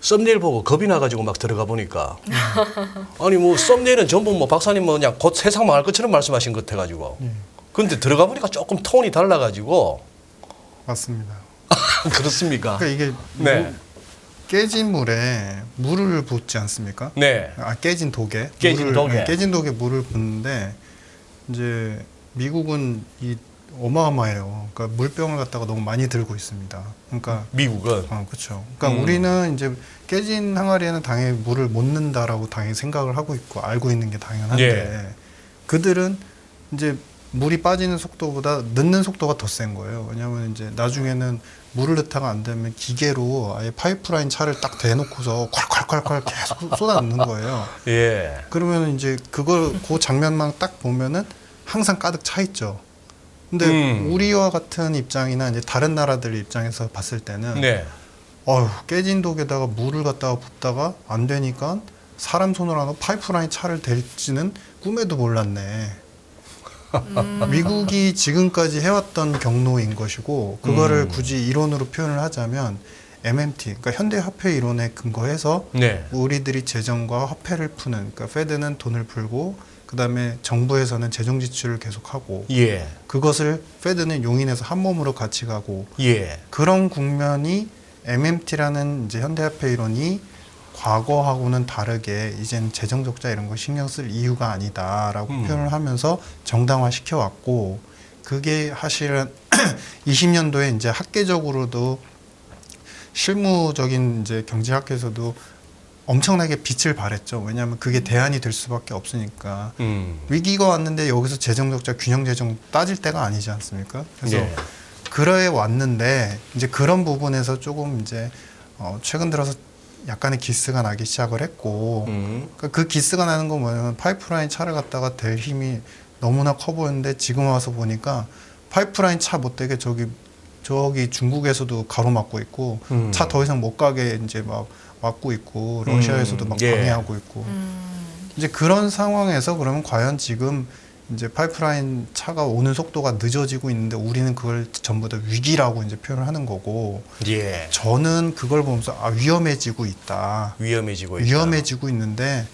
썸네일 보고 겁이 나가지고 막 들어가 보니까 아니 뭐 썸네일은 전부 뭐 박사님 뭐 그냥 곧 세상 망할 것처럼 말씀하신 것 같아가지고 근데 들어가 보니까 조금 톤이 달라가지고 맞습니다. 그렇습니까? 그러니까 이게 네. 깨진 물에 물을 붓지 않습니까? 네. 깨진 독에 깨진 독에 물을 붓는데 이제 미국은 이 어마어마해요. 그러니까 물병을 갖다가 너무 많이 들고 있습니다. 그러니까 미국은 그렇죠. 그러니까 우리는 이제 깨진 항아리에는 당연히 물을 못 넣는다라고 당연히 생각을 하고 있고 알고 있는 게 당연한데 예. 그들은 이제 물이 빠지는 속도보다 넣는 속도가 더 센 거예요. 왜냐하면 이제 나중에는 물을 넣다가 안 되면 기계로 아예 파이프라인 차를 딱 대놓고서 콸콸콸콸 계속 쏟아넣는 거예요. 예. 그러면 이제 그 장면만 딱 보면은 항상 가득 차 있죠. 근데 우리와 같은 입장이나 이제 다른 나라들 입장에서 봤을 때는 네. 깨진 독에다가 물을 갖다가 붓다가 안 되니까 사람 손으로 하는 파이프라인 차를 댈지는 꿈에도 몰랐네. 미국이 지금까지 해왔던 경로인 것이고 그거를 굳이 이론으로 표현을 하자면 MMT, 그러니까 현대화폐 이론에 근거해서 네. 우리들이 재정과 화폐를 푸는, 그러니까 페드는 돈을 풀고 그 다음에 정부에서는 재정 지출을 계속하고 예. 그것을 페드는 용인해서 한 몸으로 같이 가고 예. 그런 국면이 MMT라는 이제 현대화폐 이론이 과거하고는 다르게 이제는 재정 적자 이런 거 신경 쓸 이유가 아니다라고 표현을 하면서 정당화 시켜왔고 그게 사실은 20년도에 이제 학계적으로도 실무적인 이제 경제학에서도 엄청나게 빛을 발했죠. 왜냐하면 그게 대안이 될 수밖에 없으니까 위기가 왔는데 여기서 재정 적자 균형 재정 따질 때가 아니지 않습니까? 그래서 예. 그래 왔는데 이제 그런 부분에서 조금 이제 최근 들어서 약간의 기스가 나기 시작을 했고 그러니까 그 기스가 나는 건 뭐냐면 파이프라인 차를 갖다가 댈 힘이 너무나 커 보였는데 지금 와서 보니까 파이프라인 차 못 되게 저기 중국에서도 가로막고 있고 차 더 이상 못 가게 이제 막 막고 있고 러시아에서도 막 예. 방해하고 있고 이제 그런 상황에서 그러면 과연 지금 이제 파이프라인 차가 오는 속도가 늦어지고 있는데 우리는 그걸 전부 다 위기라고 이제 표현을 하는 거고 예. 저는 그걸 보면서 위험해지고 있다. 위험해지고 있다. 위험해지고 있는데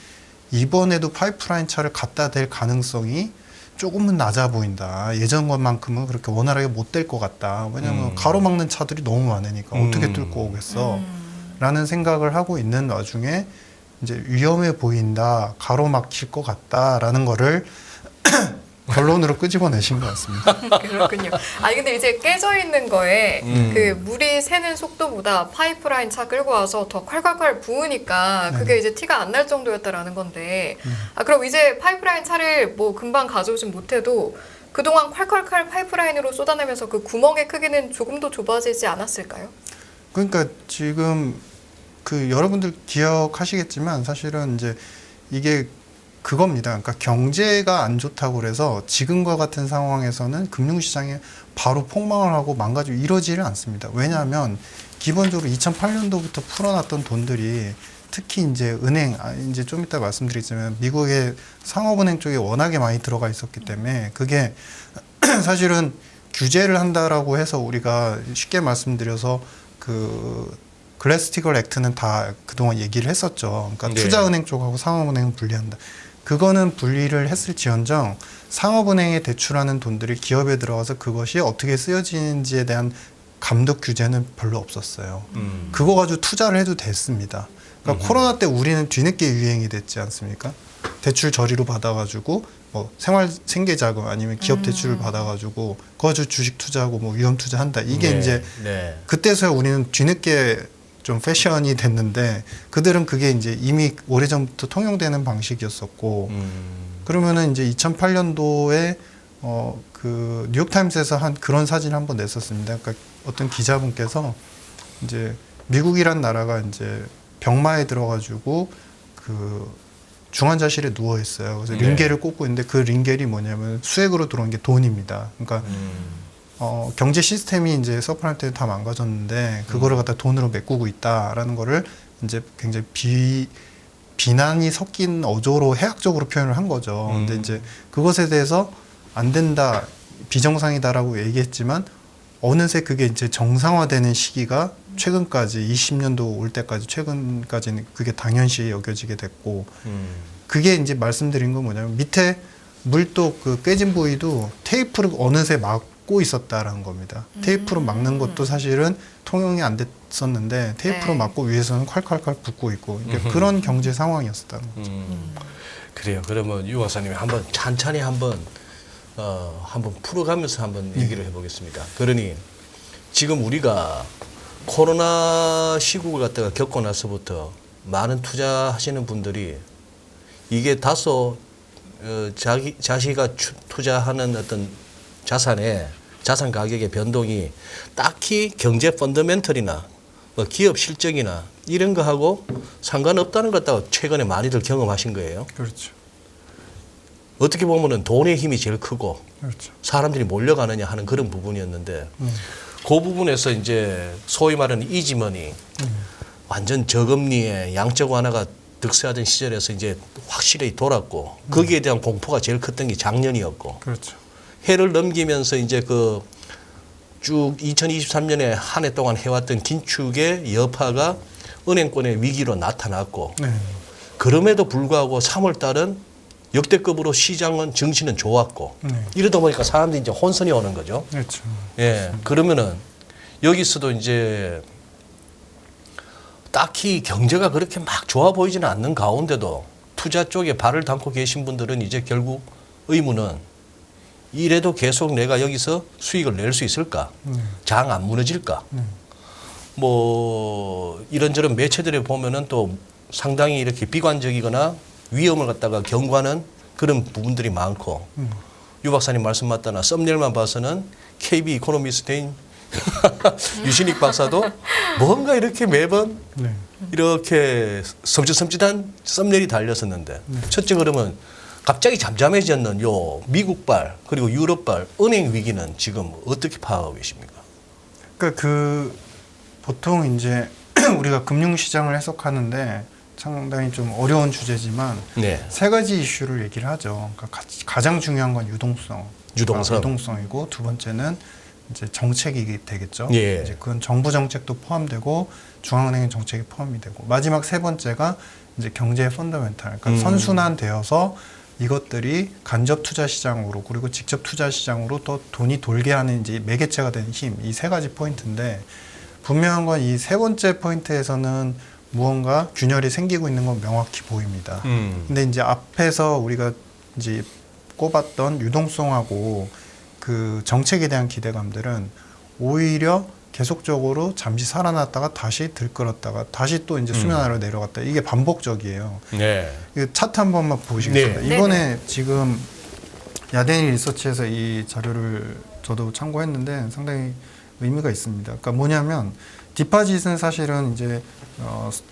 이번에도 파이프라인 차를 갖다 댈 가능성이 조금은 낮아 보인다. 예전 것만큼은 그렇게 원활하게 못 될 것 같다. 왜냐하면 가로막는 차들이 너무 많으니까 어떻게 뚫고 오겠어. 라는 생각을 하고 있는 와중에 이제 위험해 보인다. 가로막힐 것 같다라는 거를 결론으로 끄집어내신 것 같습니다. 그렇군요. 아니 근데 이제 깨져 있는 거에 그 물이 새는 속도보다 파이프라인 차 끌고 와서 더 콸콸콸 부으니까 그게 이제 티가 안 날 정도였다라는 건데 그럼 이제 파이프라인 차를 뭐 금방 가져오진 못해도 그동안 콸콸콸 파이프라인으로 쏟아내면서 그 구멍의 크기는 조금 더 좁아지지 않았을까요? 그러니까 지금 그 여러분들 기억하시겠지만 사실은 이제 이게 그겁니다. 그러니까 경제가 안 좋다고 그래서 지금과 같은 상황에서는 금융시장에 바로 폭망을 하고 망가지고 이러지를 않습니다. 왜냐하면 기본적으로 2008년도부터 풀어놨던 돈들이 특히 이제 은행, 이제 좀 이따 말씀드리지만 미국의 상업은행 쪽에 워낙에 많이 들어가 있었기 때문에 그게 사실은 규제를 한다라고 해서 우리가 쉽게 말씀드려서 그 글래스-스티글 액트는 다 그동안 얘기를 했었죠. 그러니까 네. 투자은행 쪽하고 상업은행은 분리한다. 그거는 분리를 했을지언정 상업은행에 대출하는 돈들이 기업에 들어가서 그것이 어떻게 쓰여지는지에 대한 감독 규제는 별로 없었어요. 그거 가지고 투자를 해도 됐습니다. 그러니까 코로나 때 우리는 뒤늦게 유행이 됐지 않습니까? 대출 저리로 받아가지고 뭐 생활 생계자금 아니면 기업 대출을 받아가지고 그거 가지고 주식 투자하고 뭐 위험 투자한다. 이게 네. 이제 네. 그때서야 우리는 뒤늦게 좀 패션이 됐는데 그들은 그게 이제 이미 오래전부터 통용되는 방식이었었고 그러면은 이제 2008년도에 그 뉴욕타임스에서 한 그런 사진을 한번 냈었습니다. 그러니까 어떤 기자분께서 이제 미국이란 나라가 이제 병마에 들어가지고 그 중환자실에 누워 있어요. 그래서 네. 링겔을 꽂고 있는데 그 링겔이 뭐냐면 수액으로 들어온 게 돈입니다. 그러니까 경제 시스템이 이제 서프라임 때 다 망가졌는데 그거를 갖다 돈으로 메꾸고 있다라는 거를 이제 굉장히 비난이 섞인 어조로 해학적으로 표현을 한 거죠. 근데 이제 그것에 대해서 안 된다, 비정상이다라고 얘기했지만 어느새 그게 이제 정상화되는 시기가 최근까지 20년도 올 때까지 최근까지는 그게 당연시 여겨지게 됐고 그게 이제 말씀드린 건 뭐냐면 밑에 물도 그 깨진 부위도 테이프를 어느새 막고 있었다라는 겁니다. 테이프로 막는 것도 사실은 통용이 안 됐었는데 테이프로 네. 막고 위에서는 콸콸콸 붓고 있고 그러니까 그런 경제 상황이었었다는 거죠. 그래요. 그러면 유 박사님이 한번 찬찬히 한번 풀어가면서 한번 얘기를 해보겠습니다. 그러니 지금 우리가 코로나 시국을 갖다가 겪고 나서부터 많은 투자하시는 분들이 이게 다소 자기가 투자하는 어떤 자산 가격의 변동이 딱히 경제 펀더멘털이나 뭐 기업 실적이나 이런 거하고 상관없다는 것 같다고 최근에 많이들 경험하신 거예요. 그렇죠. 어떻게 보면은 돈의 힘이 제일 크고 그렇죠. 사람들이 몰려가느냐 하는 그런 부분이었는데 그 부분에서 이제 소위 말하는 이지머니 완전 저금리에 양적 완화가 득세하던 시절에서 이제 확실히 돌았고 거기에 대한 공포가 제일 컸던 게 작년이었고 그렇죠. 해를 넘기면서 이제 그 쭉 2023년에 한 해 동안 해왔던 긴축의 여파가 은행권의 위기로 나타났고 네. 그럼에도 불구하고 3월 달은 역대급으로 시장은 증시는 좋았고 네. 이러다 보니까 사람들이 이제 혼선이 오는 거죠. 그렇죠. 예. 그러면은 여기서도 이제 딱히 경제가 그렇게 막 좋아 보이지는 않는 가운데도 투자 쪽에 발을 담고 계신 분들은 이제 결국 의문은 이래도 계속 내가 여기서 수익을 낼 수 있을까? 장 안 무너질까? 뭐 이런저런 매체들에 보면은 또 상당히 이렇게 비관적이거나 위험을 갖다가 경고하는 그런 부분들이 많고 유 박사님 말씀 맞다나 썸네일만 봐서는 KB 이코노미스트인 유신익 박사도 뭔가 이렇게 매번 네. 이렇게 섬찟섬찟한 썸네일이 달렸었는데 첫째 그러면 갑자기 잠잠해졌는 요 미국발 그리고 유럽발 은행 위기는 지금 어떻게 파악하고 계십니까? 그러니까 그 보통 이제 우리가 금융시장을 해석하는데 상당히 좀 어려운 주제지만 네. 세 가지 이슈를 얘기를 하죠. 그러니까 가장 중요한 건 유동성. 유동성. 유동성이고 두 번째는 이제 정책이 되겠죠. 예. 이제 그건 정부 정책도 포함되고 중앙은행 정책이 포함이 되고 마지막 세 번째가 이제 경제의 펀더멘탈. 그러니까 선순환되어서 이것들이 간접 투자 시장으로 그리고 직접 투자 시장으로 또 돈이 돌게 하는 이제 매개체가 되는 힘. 이 세 가지 포인트인데 분명한 건 이 세 번째 포인트에서는 무언가 균열이 생기고 있는 건 명확히 보입니다. 근데 이제 앞에서 우리가 이제 꼽았던 유동성하고 그 정책에 대한 기대감들은 오히려 계속적으로 잠시 살아났다가 다시 들끓었다가 다시 또 이제 수면 아래로 내려갔다. 이게 반복적이에요. 네. 이 차트 한 번만 보시겠습니다. 네. 이번에 지금 야데니 리서치에서 이 자료를 저도 참고했는데 상당히 의미가 있습니다. 그러니까 뭐냐면 디파짓은 사실은 이제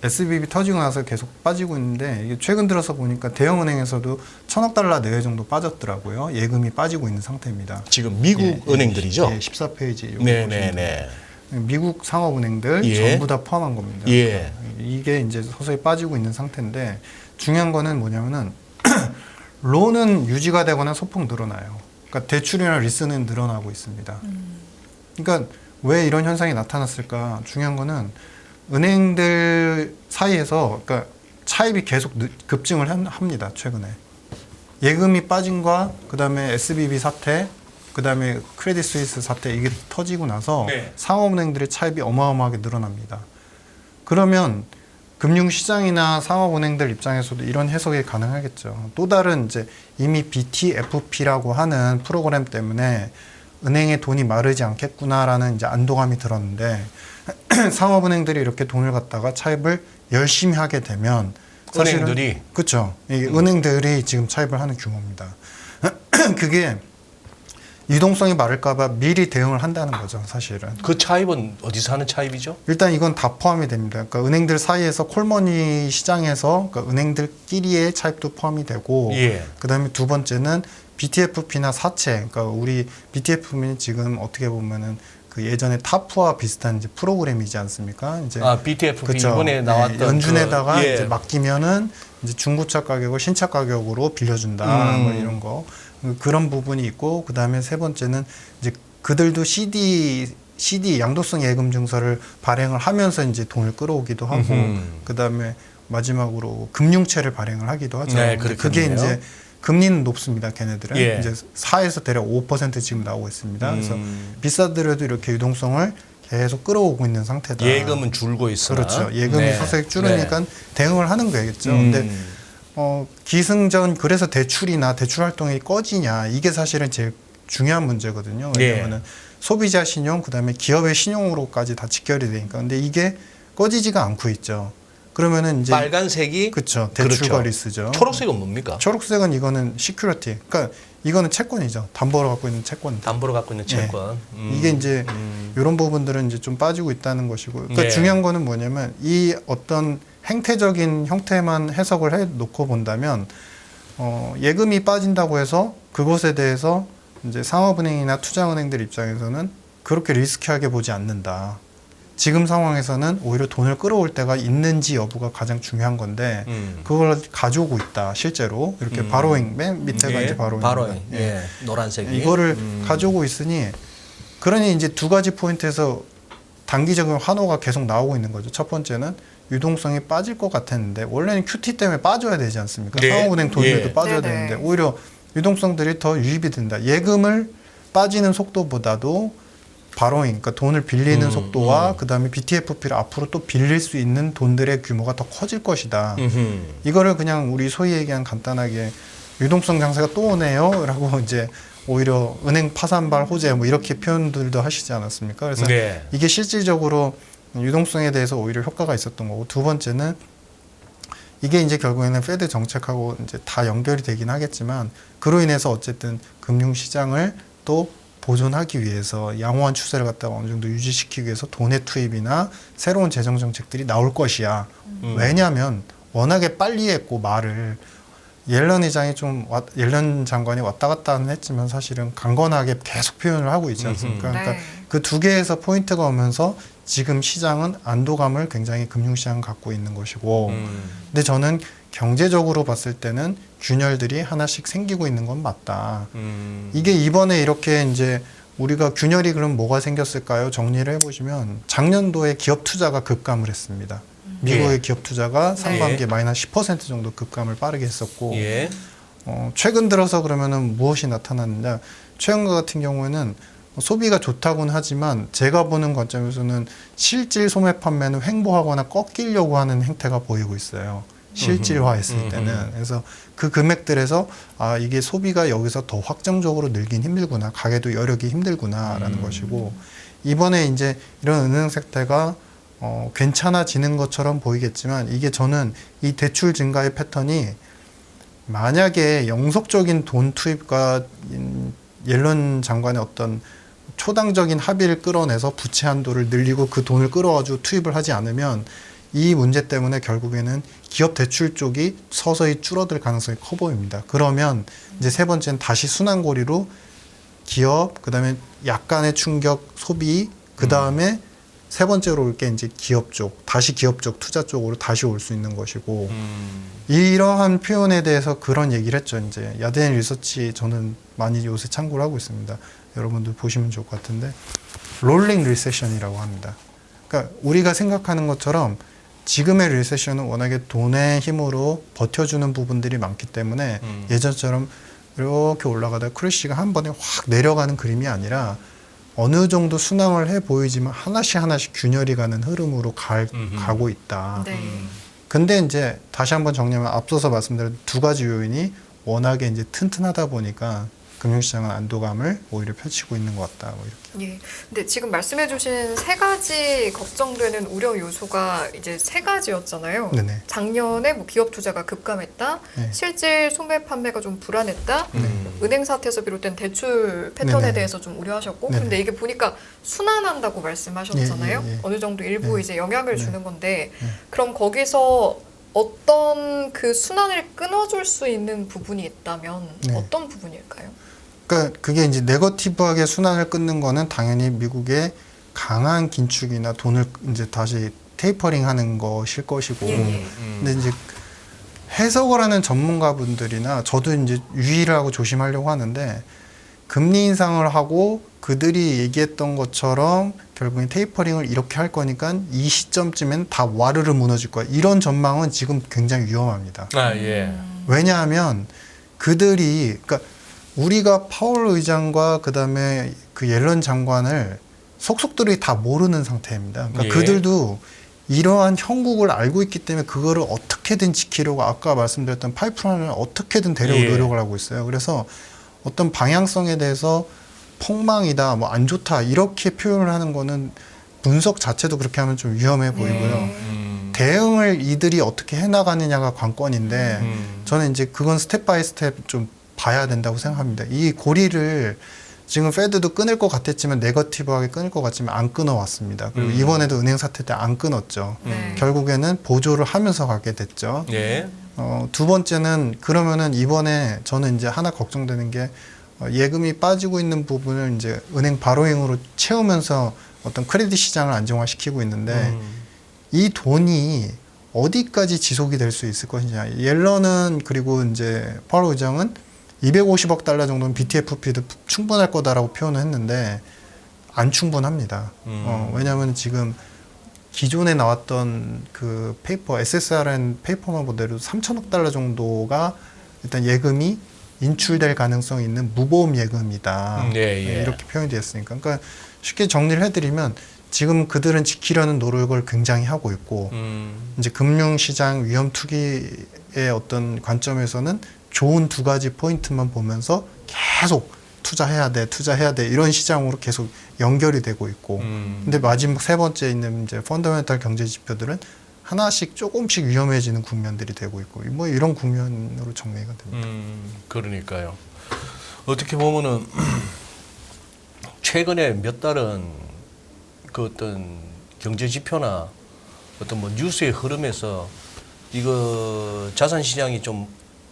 SBB 터지고 나서 계속 빠지고 있는데 이게 최근 들어서 보니까 대형은행에서도 1,000억 달러 내외 정도 빠졌더라고요. 예금이 빠지고 있는 상태입니다. 지금 미국 은행들이죠? 예, 14페이지. 네네네. 미국 상업은행들 예. 전부 다 포함한 겁니다. 예. 이게 이제 서서히 빠지고 있는 상태인데 중요한 거는 뭐냐면은 론은 유지가 되거나 소폭 늘어나요. 그러니까 대출이나 리스는 늘어나고 있습니다. 그러니까 왜 이런 현상이 나타났을까? 중요한 거는 은행들 사이에서 그러니까 차입이 계속 급증을 합니다. 최근에 예금이 빠진과 그다음에 SBB 사태, 그다음에 크레딧 스위스 사태 이게 터지고 나서 네. 상업은행들의 차입이 어마어마하게 늘어납니다. 그러면 금융시장이나 상업은행들 입장에서도 이런 해석이 가능하겠죠. 또 다른 이제 이미 BTFP라고 하는 프로그램 때문에 은행에 돈이 마르지 않겠구나라는 이제 안도감이 들었는데 상업은행들이 이렇게 돈을 갖다가 차입을 열심히 하게 되면 사실은 은행들이 그렇죠. 이 은행들이 지금 차입을 하는 규모입니다. 그게 유동성이 마를까봐 미리 대응을 한다는 거죠, 사실은. 그 차입은 어디서 하는 차입이죠? 일단 이건 다 포함이 됩니다. 그러니까 은행들 사이에서 콜머니 시장에서 그러니까 은행들끼리의 차입도 포함이 되고, 예. 그다음에 두 번째는 BTFP나 사채. 그러니까 우리 BTFP는 지금 어떻게 보면은 그 예전에 타프와 비슷한 이제 프로그램이지 않습니까? 이제 BTFP 그쵸. 이번에 나왔던 네, 연준에다가 예. 이제 맡기면은 이제 중고차 가격을 신차 가격으로 빌려준다 뭐 이런 거 그런 부분이 있고 그다음에 세 번째는 이제 그들도 CD CD 양도성 예금 증서를 발행을 하면서 이제 돈을 끌어오기도 하고 그다음에 마지막으로 금융채를 발행을 하기도 하죠. 네, 근데 그게 그렇겠네요. 이제 금리는 높습니다. 걔네들은 예. 이제 4에서 대략 5% 지금 나오고 있습니다. 그래서 비싸더라도 이렇게 유동성을 계속 끌어오고 있는 상태다. 예금은 줄고 있으나 그렇죠. 예금이 네. 서서히 줄으니까 네. 대응을 하는 거겠죠. 근데 기승전 그래서 대출이나 대출 활동이 꺼지냐 이게 사실은 제일 중요한 문제거든요. 왜냐하면은 소비자 신용 그다음에 기업의 신용으로까지 다 직결이 되니까. 근데 이게 꺼지지가 않고 있죠. 그러면은 이제 빨간색이 그렇죠. 대출과 그렇죠. 리스죠. 초록색은 뭡니까? 초록색은 이거는 시큐리티. 그러니까 이거는 채권이죠. 담보로 갖고 있는 채권. 담보로 갖고 있는 채권. 이게 이제 이런 부분들은 이제 좀 빠지고 있다는 것이고. 그러니까 예. 중요한 거는 뭐냐면 이 어떤 행태적인 형태만 해석을 해 놓고 본다면 예금이 빠진다고 해서 그것에 대해서 이제 상업은행이나 투자은행들 입장에서는 그렇게 리스키하게 보지 않는다. 지금 상황에서는 오히려 돈을 끌어올 때가 있는지 여부가 가장 중요한 건데 그걸 가져오고 있다. 실제로 이렇게 바로잉 맨 밑에가 예. 이제 바로잉. 바로잉. 예. 노란색이. 이거를 가져오고 있으니 그러니 이제 두 가지 포인트에서 단기적인 환호가 계속 나오고 있는 거죠. 첫 번째는 유동성이 빠질 것 같았는데 원래는 QT 때문에 빠져야 되지 않습니까? 네. 상업은행 돈에도 예. 빠져야 네네. 되는데 오히려 유동성들이 더 유입이 된다. 예금을 빠지는 속도보다도 바로잉, 그러니까 돈을 빌리는 속도와 그다음에 BTFP를 앞으로 또 빌릴 수 있는 돈들의 규모가 더 커질 것이다. 이거를 그냥 우리 소위 얘기한 간단하게 유동성 장세가 또 오네요 라고 이제 오히려 은행 파산발 호재 뭐 이렇게 표현들도 하시지 않았습니까? 그래서 네. 이게 실질적으로 유동성에 대해서 오히려 효과가 있었던 거고 두 번째는 이게 이제 결국에는 페드 정책하고 이제 다 연결이 되긴 하겠지만 그로 인해서 어쨌든 금융시장을 또 보존하기 위해서 양호한 추세를 갖다가 어느 정도 유지시키기 위해서 돈의 투입이나 새로운 재정 정책들이 나올 것이야. 왜냐하면 워낙에 빨리 했고 말을 옐런 의장이 옐런 장관이 왔다 갔다는 했지만 사실은 강건하게 계속 표현을 하고 있지 않습니까? 그러니까 네. 그 두 개에서 포인트가 오면서 지금 시장은 안도감을 굉장히 금융시장은 갖고 있는 것이고 근데 저는 경제적으로 봤을 때는 균열들이 하나씩 생기고 있는 건 맞다. 이게 이번에 이렇게 이제 우리가 균열이 그럼 뭐가 생겼을까요? 정리를 해보시면 작년도에 기업 투자가 급감을 했습니다. 미국의 예. 기업 투자가 네. 상반기에 마이너스 10% 정도 급감을 빠르게 했었고 예. 최근 들어서 그러면은 무엇이 나타났느냐? 최근과 같은 경우에는 소비가 좋다고는 하지만 제가 보는 관점에서는 실질 소매 판매는 횡보하거나 꺾이려고 하는 행태가 보이고 있어요. 실질화했을 때는. 그래서 그 금액들에서 아 이게 소비가 여기서 더 확정적으로 늘긴 힘들구나. 가게도 여력이 힘들구나라는 것이고 이번에 이제 이런 은행 sector가 괜찮아지는 것처럼 보이겠지만 이게 저는 이 대출 증가의 패턴이 만약에 영속적인 돈 투입과 옐런 장관의 어떤 초당적인 합의를 끌어내서 부채 한도를 늘리고 그 돈을 끌어가지고 투입을 하지 않으면 이 문제 때문에 결국에는 기업 대출 쪽이 서서히 줄어들 가능성이 커 보입니다. 그러면 이제 세 번째는 다시 순환고리로 기업, 그다음에 약간의 충격 소비, 그다음에 세 번째로 올 게 이제 기업 쪽, 다시 기업 쪽 투자 쪽으로 다시 올 수 있는 것이고 이러한 표현에 대해서 그런 얘기를 했죠. 이제 야드엔 리서치 저는 많이 요새 참고를 하고 있습니다. 여러분들 보시면 좋을 것 같은데 롤링 리세션이라고 합니다. 그러니까 우리가 생각하는 것처럼 지금의 리세션은 워낙에 돈의 힘으로 버텨주는 부분들이 많기 때문에 예전처럼 이렇게 올라가다가 크래시가 한 번에 확 내려가는 그림이 아니라 어느 정도 순항을 해 보이지만 하나씩 균열이 가는 흐름으로 가고 있다. 네. 근데 이제 다시 한번 정리하면 앞서서 말씀드린 두 가지 요인이 워낙에 이제 튼튼하다 보니까 금융시장은 안도감을 오히려 펼치고 있는 것 같다. 뭐 이렇게. 예. 근데 지금 말씀해주신 세 가지 걱정되는 우려 요소가 이제 세 가지였잖아요. 네네. 작년에 뭐 기업 투자가 급감했다, 네. 실질 소매 판매가 좀 불안했다, 은행 사태에서 비롯된 대출 패턴에 네네. 대해서 좀 우려하셨고, 네네. 근데 이게 보니까 순환한다고 말씀하셨잖아요. 예. 어느 정도 일부 네. 이제 영향을 네. 주는 건데, 네. 그럼 거기서 어떤 그 순환을 끊어줄 수 있는 부분이 있다면 네. 어떤 부분일까요? 그러니까 그게 이제 네거티브하게 순환을 끊는 거는 당연히 미국의 강한 긴축이나 돈을 이제 다시 테이퍼링 하는 것일 것이고. 예. 근데 이제 해석을 하는 전문가분들이나 저도 이제 유의를 하고 조심하려고 하는데 금리 인상을 하고 그들이 얘기했던 것처럼 결국엔 테이퍼링을 이렇게 할 거니까 이 시점쯤엔 다 와르르 무너질 거야. 이런 전망은 지금 굉장히 위험합니다. 아, 예. 왜냐하면 그들이 그러니까 우리가 파월 의장과 그다음에 그 옐런 장관을 속속들이 다 모르는 상태입니다. 그러니까 예. 그들도 이러한 형국을 알고 있기 때문에 그거를 어떻게든 지키려고 아까 말씀드렸던 파이프라인을 어떻게든 데려올 예. 노력을 하고 있어요. 그래서 어떤 방향성에 대해서 폭망이다, 뭐 안 좋다 이렇게 표현을 하는 거는 분석 자체도 그렇게 하면 좀 위험해 보이고요. 대응을 이들이 어떻게 해나가느냐가 관건인데 저는 이제 그건 스텝 바이 스텝 좀 봐야 된다고 생각합니다. 이 고리를 지금 페드도 끊을 것 같았지만 네거티브하게 끊을 것 같지만 안 끊어왔습니다. 그리고 이번에도 은행 사태 때 안 끊었죠. 네. 결국에는 보조를 하면서 가게 됐죠. 예. 두 번째는 그러면은 이번에 저는 이제 하나 걱정되는 게 예금이 빠지고 있는 부분을 이제 은행 바로잉으로 채우면서 어떤 크레딧 시장을 안정화시키고 있는데 이 돈이 어디까지 지속이 될 수 있을 것이냐. 옐런은 그리고 이제 파월 의장은 250억 달러 정도는 BTFP도 충분할 거다라고 표현을 했는데 안 충분합니다. 왜냐하면 지금 기존에 나왔던 그 페이퍼 SSRN 페이퍼만 보더라도 3천억 달러 정도가 일단 예금이 인출될 가능성이 있는 무보험 예금이다. 예, 예. 이렇게 표현이 되었으니까. 그러니까 쉽게 정리를 해드리면 지금 그들은 지키려는 노력을 굉장히 하고 있고 이제 금융시장 위험 투기의 어떤 관점에서는 좋은 두 가지 포인트만 보면서 계속 투자해야 돼 이런 시장으로 계속 연결이 되고 있고 근데 마지막 세 번째 있는 이제 펀더멘탈 경제 지표들은 하나씩 조금씩 위험해지는 국면들이 되고 있고 뭐 이런 국면으로 정리가 됩니다. 그러니까요. 어떻게 보면은 최근에 몇 달은 그 어떤 경제 지표나 어떤 뭐 뉴스의 흐름에서 이거 자산 시장이 좀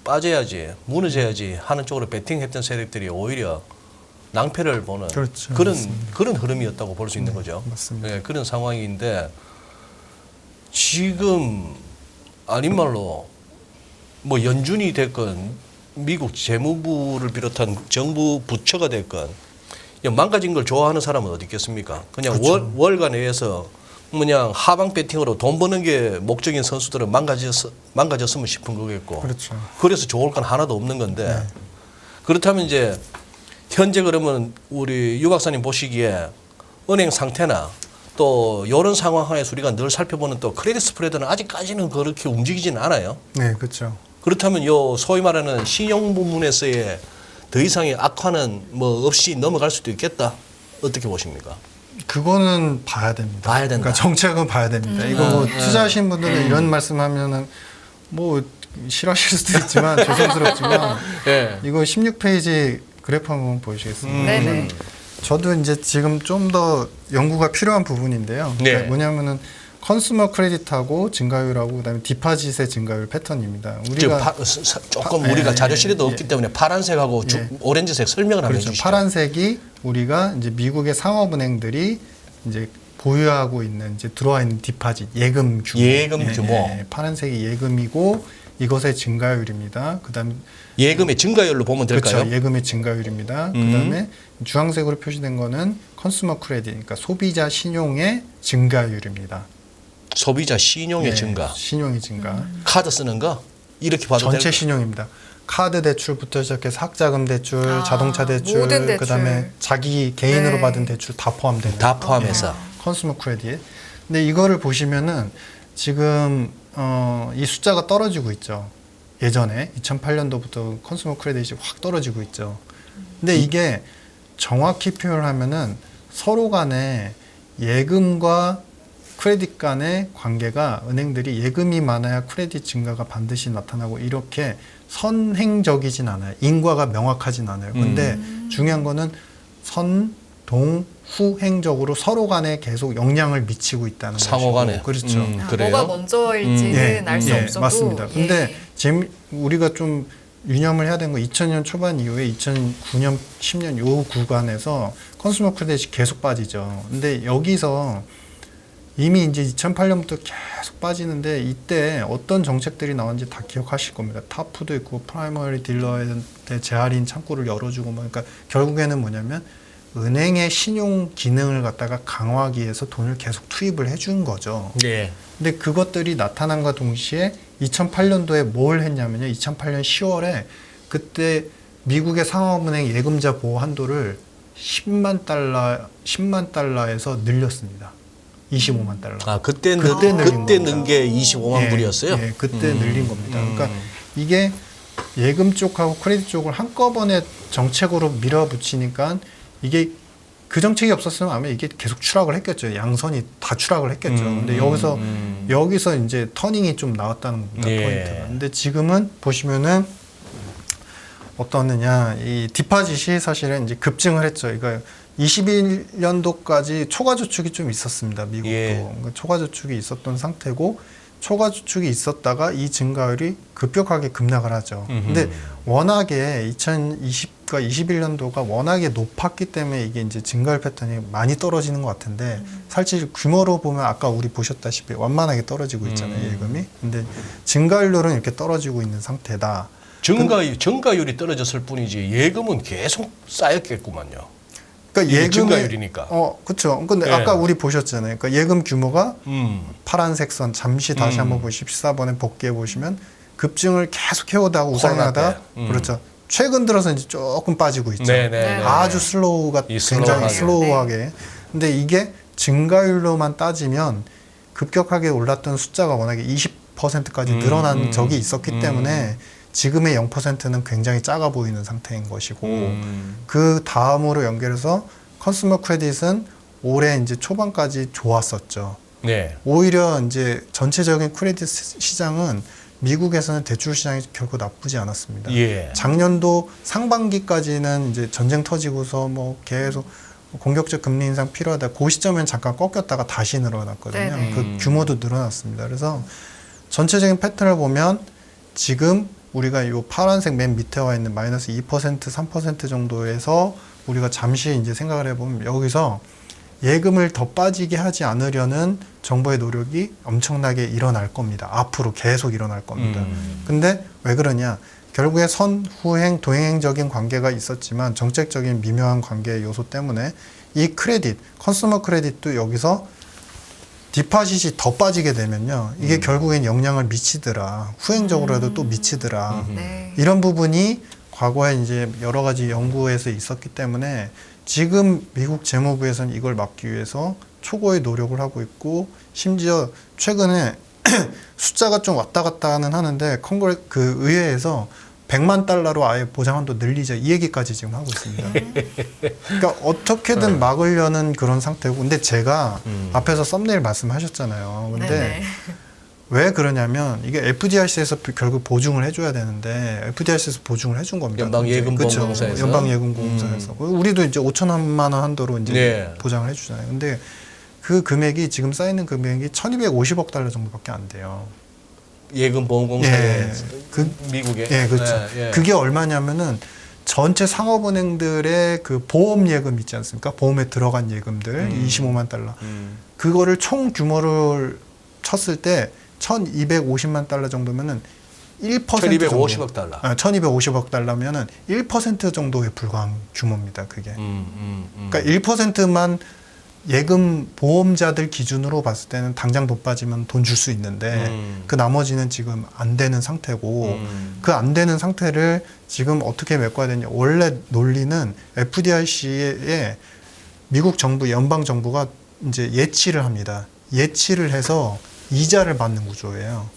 빠져야지 무너져야지 하는 쪽으로 베팅했던 세력들이 오히려 낭패를 보는 그렇죠. 그런 흐름이었다고 볼 수 있는 거죠. 맞습니다. 예, 그런 상황인데 지금 아닌 말로 뭐 연준이 됐건 미국 재무부를 비롯한 정부 부처가 됐건 망가진 걸 좋아하는 사람은 어디 있겠습니까? 그냥 그렇죠. 월가 내에서 그냥 하방 배팅으로 돈 버는 게 목적인 선수들은 망가졌으면 싶은 거겠고. 그렇죠. 그래서 좋을 건 하나도 없는 건데. 그렇다면 이제 현재 그러면 우리 유 박사님 보시기에 은행 상태나 또 이런 상황 하에서 우리가 늘 살펴보는 또 크레딧 스프레드는 아직까지는 그렇게 움직이지는 않아요. 네, 그렇죠. 그렇다면 요 소위 말하는 신용 부문에서의 더 이상의 악화는 뭐 없이 넘어갈 수도 있겠다. 어떻게 보십니까? 그거는 봐야 됩니다. 봐야 된다. 그러니까 정책은 봐야 됩니다. 이거 뭐 투자하신 분들은 이런 말씀하면은 뭐 싫어하실 수도 있지만 조심스럽지만 예. 이거 16페이지 그래프 한번 보여주시겠습니다. 네네. 저도 이제 지금 좀 더 연구가 필요한 부분인데요. 네. 그러니까 뭐냐면은 컨슈머 크레딧하고 증가율하고 그다음에 디파짓의 증가율 패턴입니다. 지금 우리가 조금 우리가 자료실에도 없기 때문에 파란색하고 오렌지색 설명을 한번 그렇죠. 해주시죠. 파란색이 우리가 이제 미국의 상업은행들이 이제 보유하고 있는 이제 들어와 있는 디파짓 예금 규모. 예금 규모. 파란색이 예금이고 이것의 증가율입니다. 그다음에 예금의 증가율로 보면 될까요? 그렇죠. 예금의 증가율입니다. 그다음에 주황색으로 표시된 거는 컨슈머 크레딧, 그러니까 소비자 신용의 증가율입니다. 소비자 신용의 네, 증가. 신용의 증가. 카드 쓰는 거 이렇게 봐도 전체 될까요? 신용입니다. 카드 대출부터 시작해서 학자금 대출, 아, 자동차 대출, 모든 대출. 그다음에 자기 개인으로 네. 받은 대출 다 포함되는 다 포함해서. 컨슈머 크레딧. 근데 이거를 보시면은 지금 이 숫자가 떨어지고 있죠. 예전에 2008년도부터 컨슈머 크레딧이 확 떨어지고 있죠. 근데 이게 정확히 표현하면은 서로 간에 예금과 크레딧 간의 관계가 은행들이 예금이 많아야 크레딧 증가가 반드시 나타나고 이렇게 선행적이진 않아요. 인과가 명확하진 않아요. 근데 중요한 거는 동후행적으로 서로 간에 계속 영향을 미치고 있다는 거죠. 상호 간에. 그렇죠. 그래요? 뭐가 먼저일지는 알 수 없어도 맞습니다. 근데 예. 우리가 좀 유념을 해야 되는 거 2000년 초반 이후에 2009년, 10년 요 구간에서 컨슈머 크레딧이 계속 빠지죠. 근데 여기서 이미 이제 2008년부터 계속 빠지는데 이때 어떤 정책들이 나왔는지 다 기억하실 겁니다. 타프도 있고 프라이머리 딜러한테 재할인 창구를 열어주고 뭐 그러니까 결국에는 뭐냐면 은행의 신용 기능을 갖다가 강화하기 위해서 돈을 계속 투입을 해준 거죠. 예. 근데 그것들이 나타난과 동시에 2008년도에 뭘 했냐면요. 2008년 10월에 그때 미국의 상업은행 예금자 보호 한도를 10만 달러에서 늘렸습니다. 25만 달러. 아, 그때 늘린 넣은 게 25만 불이었어요? 예, 그때 늘린 겁니다. 그러니까 이게 예금 쪽하고 크레딧 쪽을 한꺼번에 정책으로 밀어붙이니까 이게 그 정책이 없었으면 아마 이게 계속 추락을 했겠죠. 양선이 다 추락을 했겠죠. 근데 여기서 이제 터닝이 좀 나왔다는 겁니다. 예. 포인트가. 근데 지금은 보시면은 어떠느냐, 이 디파짓이 사실은 이제 급증을 했죠. 그러니까 21년도까지 초과 저축이 좀 있었습니다. 미국도. 예. 그러니까 초과 저축이 있었던 상태고 초과 저축이 있었다가 이 증가율이 급격하게 급락을 하죠. 근데 워낙에 2020과 21년도가 워낙에 높았기 때문에 이게 이제 증가율 패턴이 많이 떨어지는 것 같은데 사실 규모로 보면 아까 우리 보셨다시피 완만하게 떨어지고 있잖아요. 예금이. 근데 증가율로는 이렇게 떨어지고 있는 상태다. 증가율이 떨어졌을 뿐이지 예금은 계속 쌓였겠구만요. 그러니까 이게 예금의 증가율이니까. 그렇죠. 근데 예. 아까 우리 보셨잖아요. 그러니까 예금 규모가 음. 파란색 선 잠시 다시 한번 보십시오. 14번에 복귀해 보시면 급증을 계속 해오다가 우상향하다가 때. 그렇죠. 최근 들어서 이제 조금 빠지고 있죠. 네네. 아주 슬로우가 이 굉장히 슬로우하게. 슬로우하게. 근데 이게 증가율로만 따지면 급격하게 올랐던 숫자가 워낙에 20%까지 늘어난 적이 있었기 때문에 지금의 0%는 굉장히 작아 보이는 상태인 것이고 그 다음으로 연결해서 컨슈머 크레딧은 올해 이제 초반까지 좋았었죠. 네. 오히려 이제 전체적인 크레딧 시장은 미국에서는 대출 시장이 결코 나쁘지 않았습니다. 예. 작년도 상반기까지는 이제 전쟁 터지고서 뭐 계속 공격적 금리 인상 필요하다. 그 시점엔 잠깐 꺾였다가 다시 늘어났거든요. 네네. 그 규모도 늘어났습니다. 그래서 전체적인 패턴을 보면 지금 우리가 이 파란색 맨 밑에 와 있는 마이너스 2%, 3% 정도에서 우리가 잠시 이제 생각을 해보면 여기서 예금을 더 빠지게 하지 않으려는 정부의 노력이 엄청나게 일어날 겁니다. 앞으로 계속 일어날 겁니다. 근데 왜 그러냐? 결국에 선후행, 동행적인 관계가 있었지만 정책적인 미묘한 관계의 요소 때문에 이 크레딧, 컨슈머 크레딧도 여기서 디파짓이 더 빠지게 되면요. 이게 결국엔 영향을 미치더라. 후행적으로라도 또 미치더라. 네. 이런 부분이 과거에 이제 여러 가지 연구에서 있었기 때문에 지금 미국 재무부에서는 이걸 막기 위해서 초고의 노력을 하고 있고 심지어 최근에 숫자가 좀 왔다 갔다는 하는데 그 의회에서 100만 달러로 아예 보장한도 늘리자 이 얘기까지 지금 하고 있습니다. 그러니까 어떻게든 막으려는 그런 상태고 근데 제가 앞에서 썸네일 말씀하셨잖아요. 근데 네네. 왜 그러냐면 이게 FDIC에서 결국 보증을 해줘야 되는데 FDIC에서 보증을 해준 겁니다. 연방예금보험공사에서. 연방예금보험사에서 우리도 이제 5천만 원 한도로 이제 네. 보장을 해주잖아요. 근데 그 금액이 지금 쌓이는 금액이 1,250억 달러 정도밖에 안 돼요. 예금 보험공사에 예, 미국에. 예, 그렇죠. 예, 예. 그게 얼마냐면은 전체 상업은행들의 그 보험 예금 있지 않습니까? 보험에 들어간 예금들 25만 달러. 그거를 총 규모를 쳤을 때 1,250만 달러 정도면은 1% 1250억 달러. 1,250억 달러면은 1% 정도에 불과한 규모입니다. 그게. 그러니까 1%만 예금 보험자들 기준으로 봤을 때는 당장 돈 빠지면 돈 줄 수 있는데 그 나머지는 지금 안 되는 상태고 그 안 되는 상태를 지금 어떻게 메꿔야 되냐. 원래 논리는 FDIC에 미국 정부, 연방 정부가 이제 예치를 합니다. 예치를 해서 이자를 받는 구조예요.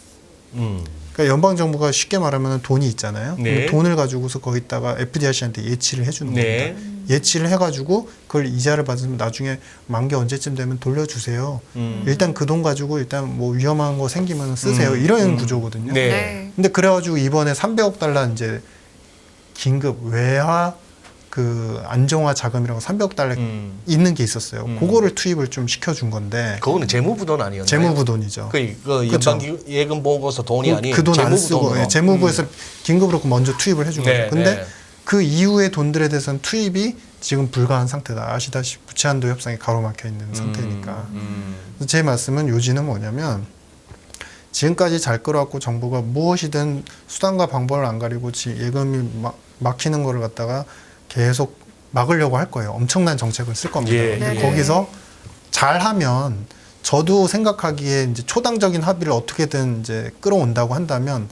그러니까 연방 정부가 쉽게 말하면 돈이 있잖아요. 네. 돈을 가지고서 거기다가 FDIC한테 예치를 해주는 네. 겁니다. 예치를 해가지고 그걸 이자를 받으면 나중에 만기 언제쯤 되면 돌려주세요. 일단 그 돈 가지고 일단 뭐 위험한 거 생기면 쓰세요. 이런 구조거든요. 네. 네. 근데 그래가지고 이번에 300억 달러 이제 긴급 외화 그 안정화 자금이라고 300억 달러 있는 게 있었어요. 그거를 투입을 좀 시켜준 건데 그거는 재무부 돈 아니었나요? 재무부 돈이죠. 그 그렇죠. 연방예금보험공사 돈이 아닌 그 돈 안 재무부 쓰고 돈으로. 재무부에서 긴급으로 먼저 투입을 해준 네, 거죠. 근데 네. 그 이후의 돈들에 대해서는 투입이 지금 불가한 상태다. 아시다시피 부채 한도 협상이 가로막혀 있는 상태니까. 그래서 제 말씀은 요지는 뭐냐면 지금까지 잘 끌어왔고 정부가 무엇이든 수단과 방법을 안 가리고 예금이 막히는 거를 갖다가 계속 막으려고 할 거예요. 엄청난 정책을 쓸 겁니다. 예, 근데 예. 거기서 잘하면 저도 생각하기에 이제 초당적인 합의를 어떻게든 이제 끌어온다고 한다면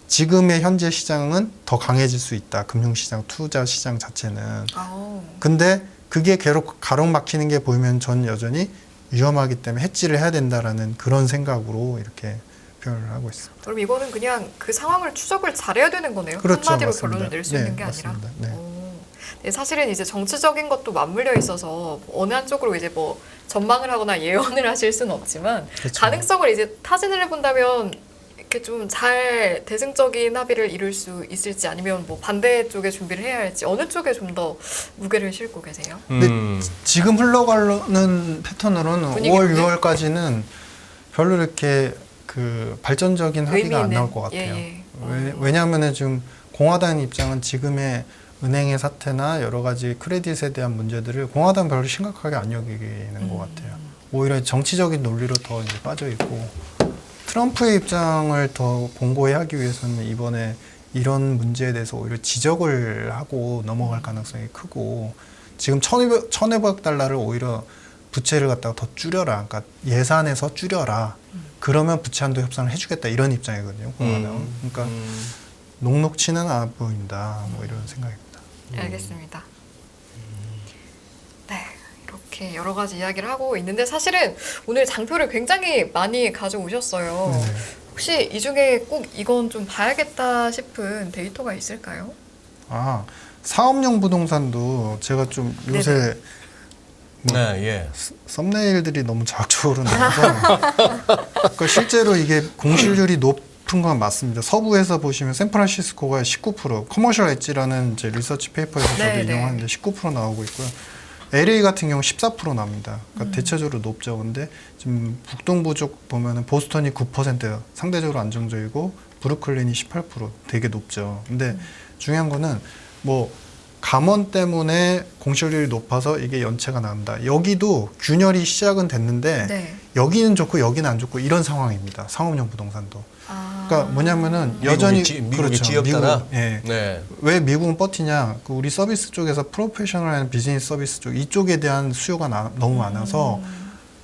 지금의 현재 시장은 더 강해질 수 있다. 금융시장, 투자시장 자체는. 아우. 근데 그게 계속 가로막히는 게 보이면 전 여전히 위험하기 때문에 해지를 해야 된다라는 그런 생각으로 이렇게 표현을 하고 있습니다. 그럼 이거는 그냥 그 상황을 추적을 잘해야 되는 거네요. 그렇죠, 한마디로 맞습니다. 결론을 낼 수 네, 있는 게 아니라. 맞습니다. 네. 오. 네, 사실은 이제 정치적인 것도 맞물려 있어서 어느 한쪽으로 이제 뭐 전망을 하거나 예언을 하실 수는 없지만 그렇죠. 가능성을 이제 타진을 해본다면 이렇게 좀 잘 대승적인 합의를 이룰 수 있을지 아니면 뭐 반대 쪽에 준비를 해야 할지 어느 쪽에 좀 더 무게를 싣고 계세요? 근데 지금 흘러가는 패턴으로는 분위기는 5월, 6월까지는 별로 이렇게 그 발전적인 합의가 안 나올 것 같아요. 예. 왜냐하면 지금 공화당 입장은 지금의 은행의 사태나 여러 가지 크레딧에 대한 문제들을 공화당 별로 심각하게 안 여기는 것 같아요. 오히려 정치적인 논리로 더 이제 빠져 있고 트럼프의 입장을 더 공고히 하기 위해서는 이번에 이런 문제에 대해서 오히려 지적을 하고 넘어갈 가능성이 크고 지금 1,200억 달러를 오히려 부채를 갖다가 더 줄여라. 그러니까 예산에서 줄여라. 그러면 부채 한도 협상을 해주겠다. 이런 입장이거든요. 공화당은. 그러니까 녹록치는 않아 보인다. 뭐 이런 생각입니다. 알겠습니다. 네, 이렇게 여러 가지 이야기를 하고 있는데 사실은 오늘 장표를 굉장히 많이 가져오셨어요. 네. 혹시 이 중에 꼭 이건 좀 봐야겠다 싶은 데이터가 있을까요? 아, 사업용 부동산도 제가 좀 요새 뭐 네, 예. 썸네일들이 너무 자극적으로 나와서 그러니까 실제로 이게 공실률이 높은 건 맞습니다. 서부에서 보시면 샌프란시스코가 19%, 커머셜 엣지라는 이제 리서치 페이퍼에서 저도 네, 인용하는데 19% 나오고 있고요. LA 같은 경우 14% 나옵니다. 그러니까 대체적으로 높죠. 근데 지금 북동부 쪽 보면은 보스턴이 9%예요. 상대적으로 안정적이고 브루클린이 18% 되게 높죠. 근데 중요한 거는 뭐 감원 때문에 공실률이 높아서 이게 연체가 나온다. 여기도 균열이 시작은 됐는데 네. 여기는 좋고 여기는 안 좋고 이런 상황입니다. 상업용 부동산도. 아. 그러니까 뭐냐면은 여전히 미국이 지역따라. 미국, 예. 네. 왜 미국은 버티냐? 그 우리 서비스 쪽에서 프로페셔널한 비즈니스 서비스 쪽 이쪽에 대한 수요가 너무 많아서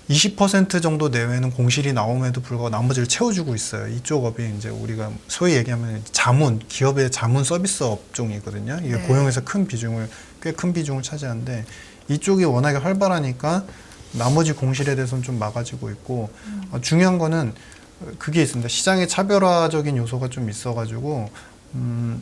20% 정도 내외는 공실이 나옴에도 불구하고 나머지를 채워주고 있어요. 이쪽 업이 이제 우리가 소위 얘기하면 자문, 기업의 자문 서비스 업종이거든요. 이게 네. 고용에서 꽤 큰 비중을 차지하는데 이쪽이 워낙에 활발하니까 나머지 공실에 대해서는 좀 막아지고 있고 중요한 거는 그게 있습니다. 시장의 차별화적인 요소가 좀 있어가지고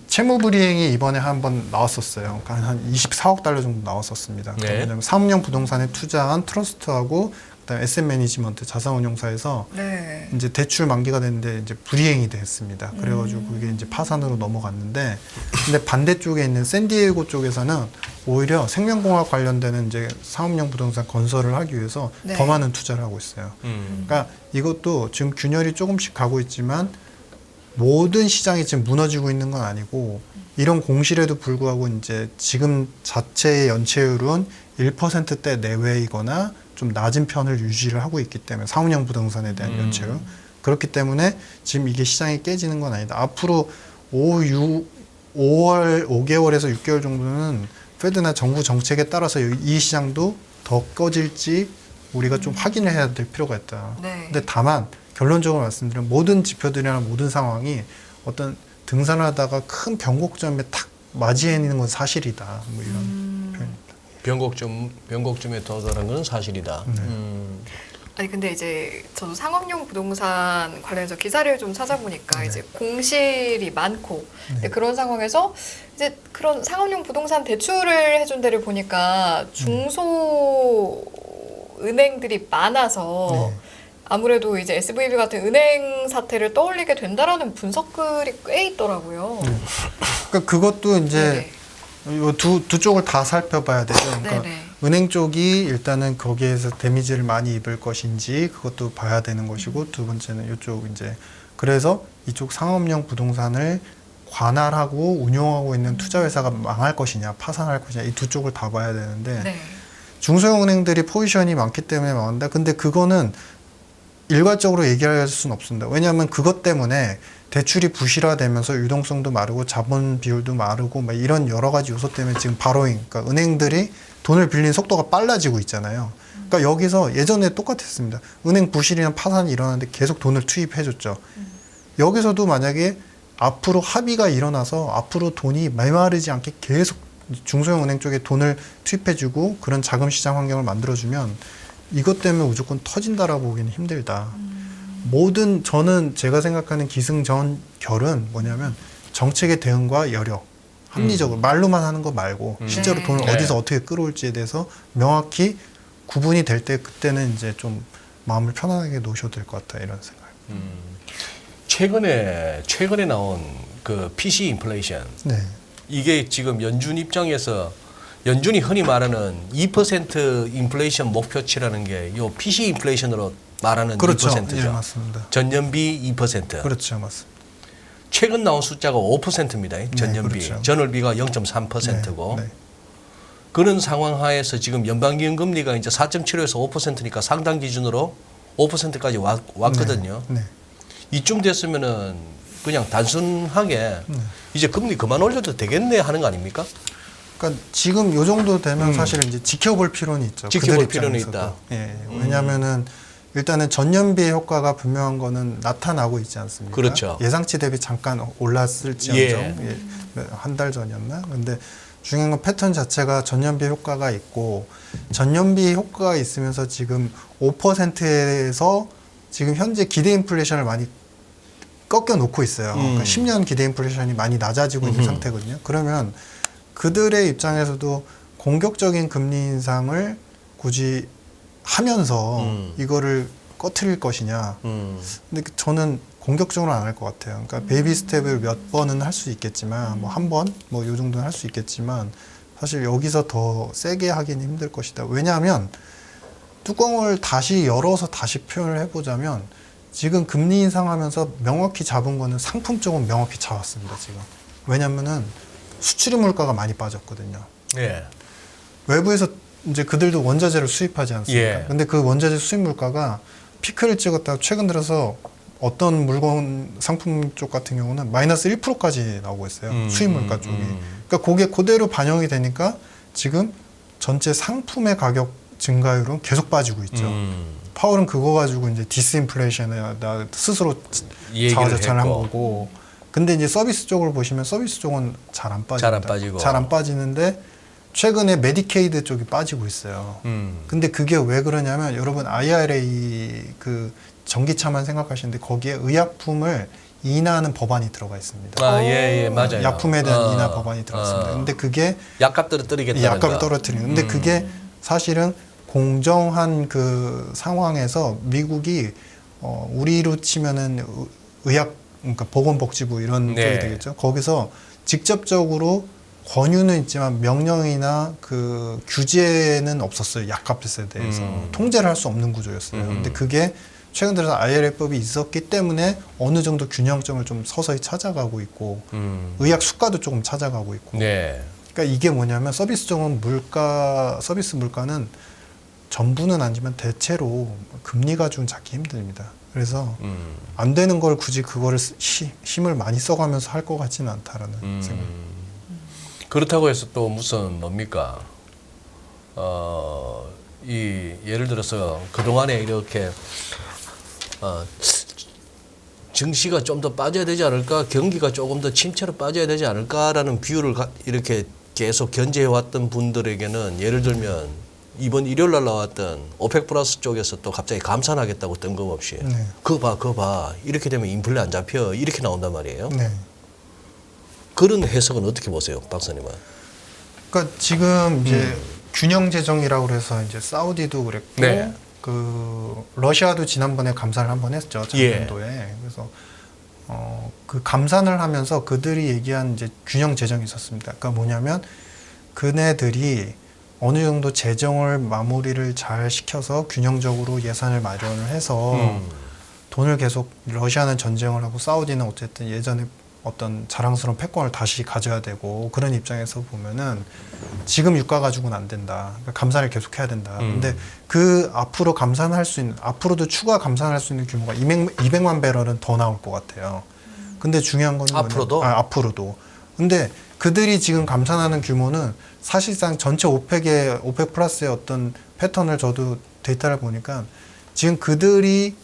채무불이행이 이번에 한번 나왔었어요. 그러니까 한 24억 달러 정도 나왔었습니다. 네. 왜냐하면 사업용 부동산에 투자한 트러스트하고 그다음에 에셋 매니지먼트 자산운용사에서 네. 이제 대출 만기가 됐는데 이제 불이행이 됐습니다. 그래가지고 그게 이제 파산으로 넘어갔는데, 근데 반대쪽에 있는 샌디에이고 쪽에서는 오히려 생명공학 관련되는 이제 사업용 부동산 건설을 하기 위해서 네. 더 많은 투자를 하고 있어요. 그러니까 이것도 지금 균열이 조금씩 가고 있지만 모든 시장이 지금 무너지고 있는 건 아니고 이런 공실에도 불구하고 이제 지금 자체의 연체율은 1%대 내외이거나 좀 낮은 편을 유지를 하고 있기 때문에 사업용 부동산에 대한 연체율 그렇기 때문에 지금 이게 시장이 깨지는 건 아니다. 앞으로 5개월에서 6개월 정도는 페드나 정부 정책에 따라서 이 시장도 더 꺼질지 우리가 좀 확인을 해야 될 필요가 있다. 네. 근데 다만 결론적으로 말씀드리면 모든 지표들이나 모든 상황이 어떤 등산을 하다가 큰 변곡점에 탁 맞이해 있는 건 사실이다. 뭐 이런 표현입니다. 변곡점에 도달한 건 사실이다. 아니 근데 이제 저도 상업용 부동산 관련해서 기사를 좀 찾아보니까 이제 공실이 많고 근데 그런 상황에서 이제 그런 상업용 부동산 대출을 해준 데를 보니까 중소 은행들이 많아서 아무래도 이제 SVB 같은 은행 사태를 떠올리게 된다라는 분석글이 꽤 있더라고요. 그러니까 그것도 이제 네네. 두 쪽을 다 살펴봐야 되죠. 그러니까 네네. 은행 쪽이 일단은 거기에서 데미지를 많이 입을 것인지 그것도 봐야 되는 것이고 두 번째는 이쪽 이제 그래서 이쪽 상업용 부동산을 관할하고 운용하고 있는 투자회사가 망할 것이냐 파산할 것이냐 이 두 쪽을 다 봐야 되는데 네. 중소형은행들이 포지션이 많기 때문에 망한다. 근데 그거는 일괄적으로 얘기할 수는 없습니다. 왜냐하면 그것 때문에 대출이 부실화되면서 유동성도 마르고 자본 비율도 마르고 막 이런 여러 가지 요소 때문에 지금 바로잉, 그러니까 은행들이 돈을 빌리는 속도가 빨라지고 있잖아요. 그러니까 여기서 예전에 똑같았습니다. 은행 부실이나 파산이 일어나는데 계속 돈을 투입해줬죠. 여기서도 만약에 앞으로 합의가 일어나서 앞으로 돈이 메마르지 않게 계속 중소형 은행 쪽에 돈을 투입해주고 그런 자금 시장 환경을 만들어주면 이것 때문에 무조건 터진다라고 보기는 힘들다. 모든 저는 제가 생각하는 기승전결은 뭐냐면 정책의 대응과 여력, 합리적으로 말로만 하는 거 말고 실제로 네. 돈을 네. 어디서 어떻게 끌어올지에 대해서 명확히 구분이 될 때 그때는 이제 좀 마음을 편안하게 놓으셔도 될 것 같다 이런 생각. 최근에 나온 그 PC 인플레이션 네, 이게 지금 연준 입장에서 연준이 흔히 말하는 2% 인플레이션 목표치라는 게 요 PC 인플레이션으로 말하는 그렇죠. 2%죠. 예, 맞습니다. 전년비 2%. 그렇죠, 맞습니다. 최근 나온 숫자가 5%입니다. 전년비. 그렇죠. 전월비가 0.3%고. 네, 네. 그런 상황 하에서 지금 연방기금 금리가 이제 4.75에서 5%니까 상당 기준으로 5%까지 왔거든요. 네, 네. 이쯤 됐으면은 그냥 단순하게 이제 금리 그만 올려도 되겠네 하는 거 아닙니까? 그러니까 지금 요 정도 되면 사실 이제 지켜볼 필요는 있죠. 지켜볼 그들 필요는 입장에서도. 있다. 예, 왜냐하면은 일단은 전년비의 효과가 분명한 거는 나타나고 있지 않습니까? 그렇죠. 예상치 대비 잠깐 올랐을지언정 한 달 전이었나? 근데 중요한 건 패턴 자체가 전년비 효과가 있고 전년비 효과가 있으면서 지금 5%에서 지금 현재 기대 인플레이션을 많이 꺾여 놓고 있어요. 그러니까 10년 기대 인플레이션이 많이 낮아지고 있는 상태거든요. 그러면 그들의 입장에서도 공격적인 금리 인상을 굳이 하면서 이거를 꺼트릴 것이냐. 근데 저는 공격적으로 안 할 것 같아요. 그러니까 베이비 스텝을 몇 번은 할 수 있겠지만 뭐 한 번 뭐 요 정도는 할 수 있겠지만 사실 여기서 더 세게 하기는 힘들 것이다. 왜냐하면 뚜껑을 다시 열어서 다시 표현을 해보자면 지금 금리 인상하면서 명확히 잡은 거는 상품 쪽은 명확히 잡았습니다. 지금. 왜냐면은 수출입 물가가 많이 빠졌거든요. 예. 외부에서 이제 그들도 원자재를 수입하지 않습니까? 예. 근데 그 원자재 수입 물가가 피크를 찍었다가 최근 들어서 어떤 물건 상품 쪽 같은 경우는 마이너스 1%까지 나오고 있어요. 수입 물가 쪽이. 그러니까 그게 그대로 반영이 되니까 지금 전체 상품의 가격 증가율은 계속 빠지고 있죠. 파월은 그거 가지고 이제 디스인플레이션에 스스로 자화자찬을 한 했고. 거고. 근데 이제 서비스 쪽을 보시면 서비스 쪽은 잘 안 빠집니다. 잘 안 빠지고. 잘 안 빠지는데 최근에 메디케이드 쪽이 빠지고 있어요. 근데 그게 왜 그러냐면 여러분 IRA 그 전기차만 생각하시는데 거기에 의약품을 인하하는 법안이 들어가 있습니다. 아, 예, 예, 맞아요. 약품에 대한 인하 법안이 들어갔습니다. 근데 그게 약값들을 떨어뜨리겠다는 약값을 거. 떨어뜨리는. 근데 그게 사실은 공정한 그 상황에서 미국이 우리로 치면은 의약 그러니까 보건복지부 이런 네. 쪽이 되겠죠. 거기서 직접적으로 권유는 있지만 명령이나 그 규제는 없었어요. 약값에 대해서 통제를 할 수 없는 구조였어요. 근데 그게 최근 들어서 IRA법이 있었기 때문에 어느 정도 균형점을 좀 서서히 찾아가고 있고 의약 수가도 조금 찾아가고 있고. 네. 그러니까 이게 뭐냐면 서비스적인 서비스 물가는 전부는 아니지만 대체로 금리 가지고는 잡기 힘듭니다. 그래서 안 되는 걸 굳이 그거를 힘을 많이 써가면서 할 것 같지는 않다라는 생각. 그렇다고 해서 또 무슨 뭡니까? 예를 들어서 그동안에 이렇게 증시가 좀 더 빠져야 되지 않을까? 경기가 조금 더 침체로 빠져야 되지 않을까라는 비율을 이렇게 계속 견제해왔던 분들에게는 예를 들면 이번 일요일 날 나왔던 오펙 플러스 쪽에서 또 갑자기 감산하겠다고 뜬금없이 네. 그거 봐 이렇게 되면 인플레 안 잡혀 이렇게 나온단 말이에요. 네. 그런 해석은 어떻게 보세요, 박사님은? 그러니까 지금 이제 균형 재정이라고 그래서 이제 사우디도 그랬고 네. 그 러시아도 지난번에 감산을 한번 했죠. 작년도에. 그래서 그 감산을 하면서 그들이 얘기한 이제 균형 재정이 있었습니다. 그러니까 뭐냐면 그네들이 어느 정도 재정을 마무리를 잘 시켜서 균형적으로 예산을 마련을 해서 돈을 계속 러시아는 전쟁을 하고 사우디는 어쨌든 예전에 어떤 자랑스러운 패권을 다시 가져야 되고 그런 입장에서 보면은 지금 유가 가지고는 안 된다. 그러니까 감산을 계속해야 된다. 근데 그 앞으로 감산할 수 있는 앞으로도 추가 감산할 수 있는 규모가 200만 배럴은 더 나올 것 같아요. 근데 중요한 건 앞으로도? 앞으로도. 근데 그들이 지금 감산하는 규모는 사실상 전체 오펙 플러스의 어떤 패턴을 저도 데이터를 보니까 지금 그들이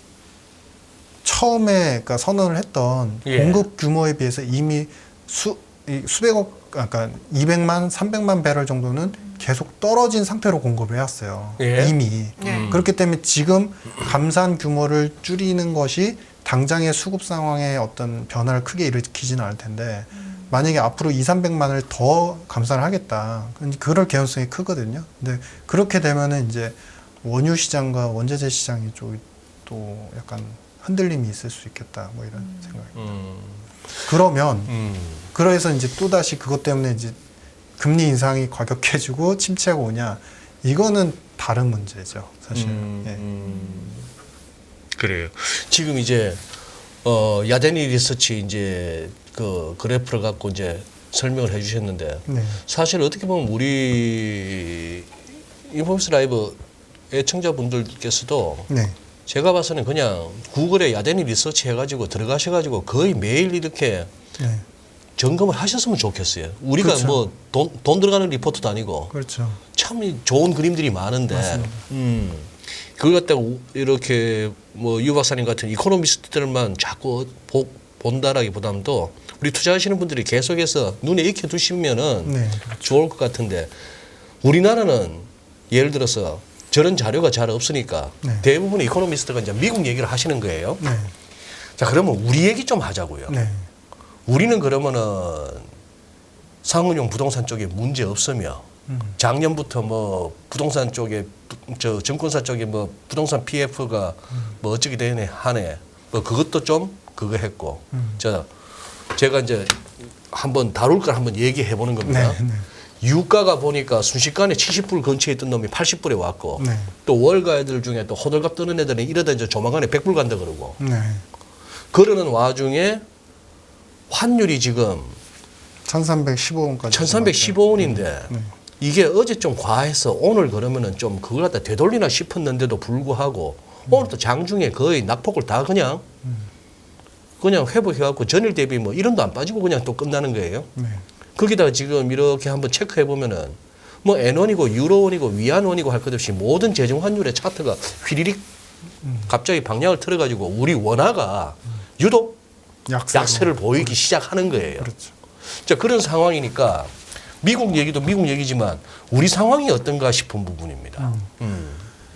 처음에 그러니까 선언을 했던 예. 공급 규모에 비해서 이미 수백억, 그러니까 200만, 300만 배럴 정도는 계속 떨어진 상태로 공급을 해왔어요. 예. 이미. 그렇기 때문에 지금 감산 규모를 줄이는 것이 당장의 수급 상황에 어떤 변화를 크게 일으키지는 않을 텐데 만약에 앞으로 200~300만을 더 감산을 하겠다. 그럴 개연성이 크거든요. 근데 그렇게 되면은 이제 원유 시장과 원자재 시장이 또 약간 흔들림이 있을 수 있겠다. 뭐 이런 생각입니다. 그러면 그래서 이제 또 다시 그것 때문에 이제 금리 인상이 과격해지고 침체가 오냐? 이거는 다른 문제죠, 사실. 예. 그래요. 지금 이제 야데니 리서치 이제 그 그래프를 갖고 이제 설명을 해주셨는데 네. 사실 어떻게 보면 우리 인포미스 라이브 애청자분들께서도 네. 제가 봐서는 그냥 구글에 야데니 리서치 해가지고 들어가셔가지고 거의 매일 이렇게 네. 점검을 하셨으면 좋겠어요. 우리가 그렇죠. 뭐 돈 들어가는 리포트도 아니고 그렇죠. 참 좋은 그림들이 많은데 맞습니다. 그걸 갖다가 이렇게 뭐 유 박사님 같은 이코노미스트들만 자꾸 본다라기보다도 우리 투자하시는 분들이 계속해서 눈에 익혀 두시면은 네. 좋을 것 같은데 우리나라는 예를 들어서 저런 자료가 잘 없으니까 네. 대부분의 이코노미스트가 이제 미국 얘기를 하시는 거예요. 네. 자, 그러면 우리 얘기 좀 하자고요. 네. 우리는 그러면은 상업용 부동산 쪽에 문제 없으며 작년부터 뭐 부동산 쪽에 저 증권사 쪽에 뭐 부동산 PF가 뭐 어쩌게 되네 하네 뭐 그것도 좀 그거 했고 제가 이제 한번 다룰 걸 한번 얘기해 보는 겁니다. 네. 네. 유가가 보니까 순식간에 70불 근처에 있던 놈이 80불에 왔고 네. 또 월가 애들 중에 또 호들갑 뜨는 애들은 이러다 이제 조만간에 100불 간다 그러고 네. 그러는 와중에 환율이 지금 1315원까지 1315원인데 네. 이게 어제 좀 과해서 오늘 그러면은 좀 그걸 갖다 되돌리나 싶었는데도 불구하고 오늘 또 장중에 거의 낙폭을 다 그냥 회복해갖고 전일 대비 뭐 1원도 안 빠지고 그냥 또 끝나는 거예요. 네. 거기다가 지금 이렇게 한번 체크해 보면은 뭐 엔원이고 유로원이고 위안원이고 할 것 없이 모든 재정 환율의 차트가 휘리릭 갑자기 방향을 틀어가지고 우리 원화가 유독 약세를 보이기 시작하는 거예요. 그렇죠. 자, 그런 상황이니까 미국 얘기도 미국 얘기지만 우리 상황이 어떤가 싶은 부분입니다.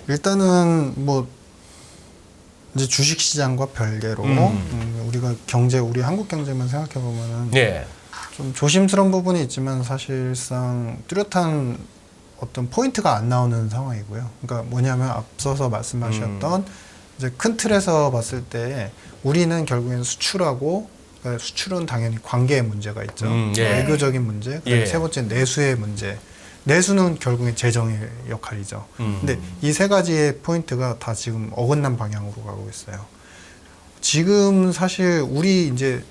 일단은 뭐 이제 주식 시장과 별개로 우리가 우리 한국 경제만 생각해 보면은 네. 좀 조심스러운 부분이 있지만 사실상 뚜렷한 어떤 포인트가 안 나오는 상황이고요. 그러니까 뭐냐면 앞서서 말씀하셨던 이제 큰 틀에서 봤을 때 우리는 결국엔 수출하고 그러니까 수출은 당연히 관계의 문제가 있죠. 예. 외교적인 문제. 그다음에 예. 세 번째 내수의 문제. 내수는 결국엔 재정의 역할이죠. 근데 이 세 가지의 포인트가 다 지금 어긋난 방향으로 가고 있어요. 지금 사실 우리 이제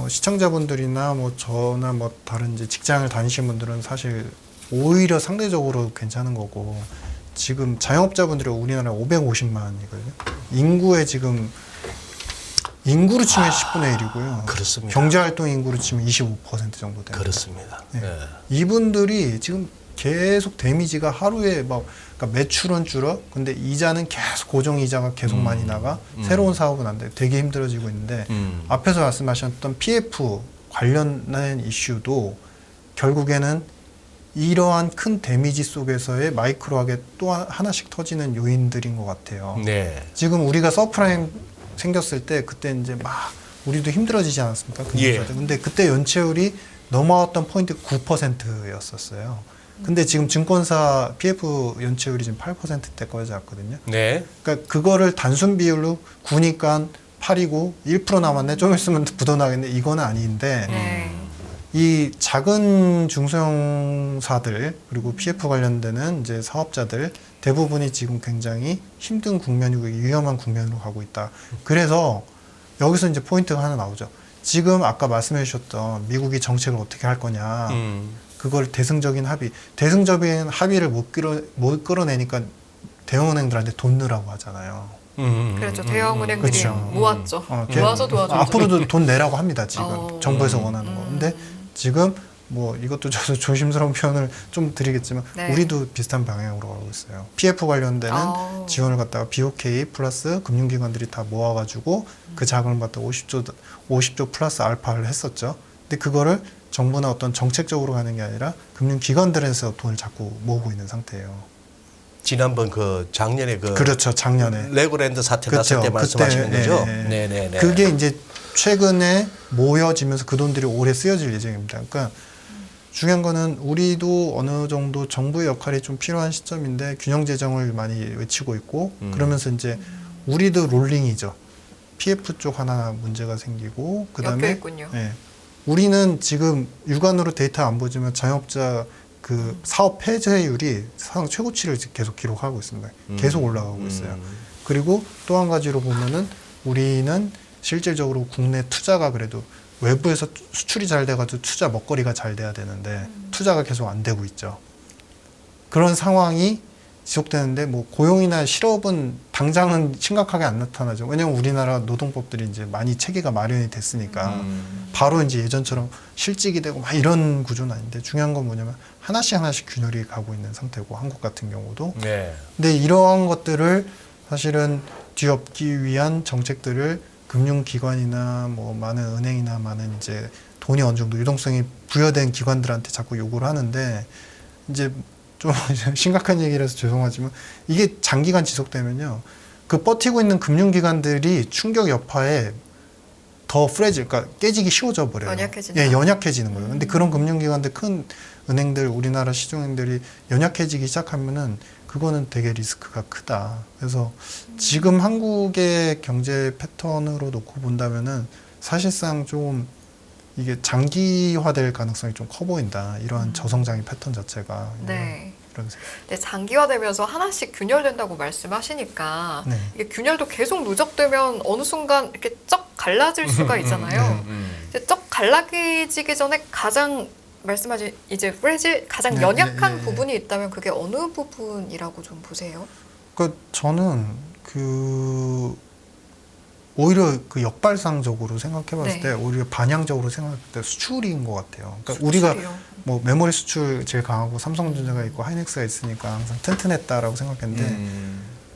시청자분들이나 뭐 저나 뭐 다른 이제 직장을 다니시는 분들은 사실 오히려 상대적으로 괜찮은 거고 지금 자영업자분들이 우리나라 550만이거든요. 인구의 지금 인구로 치면 10분의 1이고요. 그렇습니다. 경제활동 인구로 치면 25% 정도 됩니다. 그렇습니다. 네. 네. 이분들이 지금 계속 데미지가 하루에 막 그러니까 매출은 줄어. 근데 이자는 계속 고정 이자가 계속 많이 나가. 새로운 사업은 안 돼. 되게 힘들어지고 있는데 앞에서 말씀하셨던 PF 관련된 이슈도 결국에는 이러한 큰 데미지 속에서의 마이크로하게 또 하나씩 터지는 요인들인 것 같아요. 네. 지금 우리가 서프라임 생겼을 때 그때 이제 막 우리도 힘들어지지 않았습니까? 예. 근데 그때 연체율이 넘어왔던 포인트 9%였었어요. 근데 지금 증권사 PF 연체율이 지금 8%대까지 왔거든요. 네. 그러니까 그거를 단순 비율로 9니까 8이고 1% 남았네. 좀 있으면 묻어나겠네. 이건 아닌데 이 작은 중소형사들 그리고 PF 관련되는 이제 사업자들 대부분이 지금 굉장히 힘든 국면이고 위험한 국면으로 가고 있다. 그래서 여기서 이제 포인트가 하나 나오죠. 지금 아까 말씀해 주셨던 미국이 정책을 어떻게 할 거냐. 그걸 대승적인 합의를 못 끌어내니까 대형은행들한테 돈 넣으라고 하잖아요. 그렇죠. 대형은행들이 그렇죠. 모았죠. 걔- 모아서 도와줘. 앞으로도 돈 내라고 합니다. 지금 정부에서 원하는 거. 근데 지금 뭐 이것도 저도 조심스러운 표현을 좀 드리겠지만 네. 우리도 비슷한 방향으로 가고 있어요. PF 관련되는 지원을 갖다가 BOK 플러스 금융기관들이 다 모아가지고 그 자금을 갖다 50조 플러스 알파를 했었죠. 근데 그거를 정부나 어떤 정책적으로 가는 게 아니라 금융기관들에서 돈을 자꾸 모으고 있는 상태예요. 지난번 그 작년에 그 그렇죠. 작년에. 레고랜드 사태 그렇죠. 났을 때 말씀하시는 그때, 거죠? 네. 네네네. 그게 이제 최근에 모여지면서 그 돈들이 올해 쓰여질 예정입니다. 그러니까 중요한 거는 우리도 어느 정도 정부의 역할이 좀 필요한 시점인데 균형 재정을 많이 외치고 있고 그러면서 이제 우리도 롤링이죠. PF 쪽 하나 문제가 생기고 그다음에 엮여있군요. 예. 우리는 지금 육안으로 데이터 안 보지만 자영업자 그 사업 폐쇄율이 사상 최고치를 계속 기록하고 있습니다. 계속 올라가고 있어요. 그리고 또 한 가지로 보면은 우리는 실질적으로 국내 투자가 그래도 외부에서 수출이 잘 돼가지고 투자 먹거리가 잘 돼야 되는데 투자가 계속 안 되고 있죠. 그런 상황이 지속되는데 뭐 고용이나 실업은 당장은 심각하게 안 나타나죠. 왜냐하면 우리나라 노동법들이 이제 많이 체계가 마련이 됐으니까 바로 이제 예전처럼 실직이 되고 막 이런 구조는 아닌데 중요한 건 뭐냐면 하나씩 균열이 가고 있는 상태고 한국 같은 경우도. 네. 근데 이러한 것들을 사실은 뒤엎기 위한 정책들을 금융기관이나 뭐 많은 은행이나 많은 이제 돈이 어느 정도 유동성이 부여된 기관들한테 자꾸 요구를 하는데 이제 좀 심각한 얘기를 해서 죄송하지만 이게 장기간 지속되면요. 그 버티고 있는 금융기관들이 충격 여파에 더 그러니까 깨지기 쉬워져 버려요. 연약해진다. 예, 연약해지는 거예요. 근데 그런 금융기관들 큰 은행들 우리나라 시중은행들이 연약해지기 시작하면은 그거는 되게 리스크가 크다. 그래서 지금 한국의 경제 패턴으로 놓고 본다면은 사실상 좀 이게 장기화될 가능성이 좀 커 보인다. 이러한 저성장의 패턴 자체가. 네. 이런 생각. 네, 장기화되면서 하나씩 균열된다고 말씀하시니까 네. 이게 균열도 계속 누적되면 어느 순간 이렇게 쩍 갈라질 수가 있잖아요. 이제 쩍 갈라지기 전에 가장 말씀하신 이제 프레질 가장 네, 연약한 네, 네. 부분이 있다면 그게 어느 부분이라고 좀 보세요? 그 저는 그 오히려 그 역발상적으로 생각해봤을 네. 때 오히려 반향적으로 생각할 때 수출인 것 같아요. 그러니까 우리가 수출이요? 뭐 메모리 수출 제일 강하고 삼성전자가 있고 하이닉스가 있으니까 항상 튼튼했다라고 생각했는데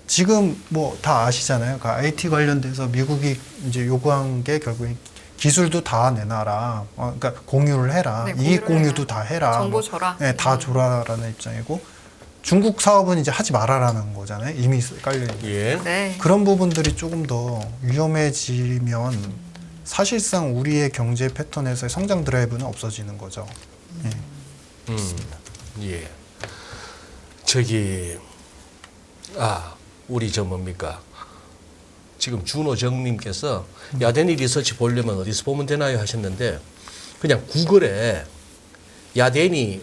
지금 뭐 다 아시잖아요. 그 IT 관련돼서 미국이 이제 요구한 게 결국에 기술도 다 내놔라. 그러니까 공유를 해라. 네, 이익 공유를 공유도 다 해라. 정보 뭐, 줘라. 네, 다 줘라라는 입장이고 중국 사업은 이제 하지 말아라는 거잖아요. 이미 깔려 있는. 예. 네. 그런 부분들이 조금 더 위험해지면 사실상 우리의 경제 패턴에서의 성장 드라이브는 없어지는 거죠. 예. 예. 저기 우리 저 뭡니까? 지금 준호정님께서 야대니 리서치 보려면 어디서 보면 되나요 하셨는데 그냥 구글에 야대니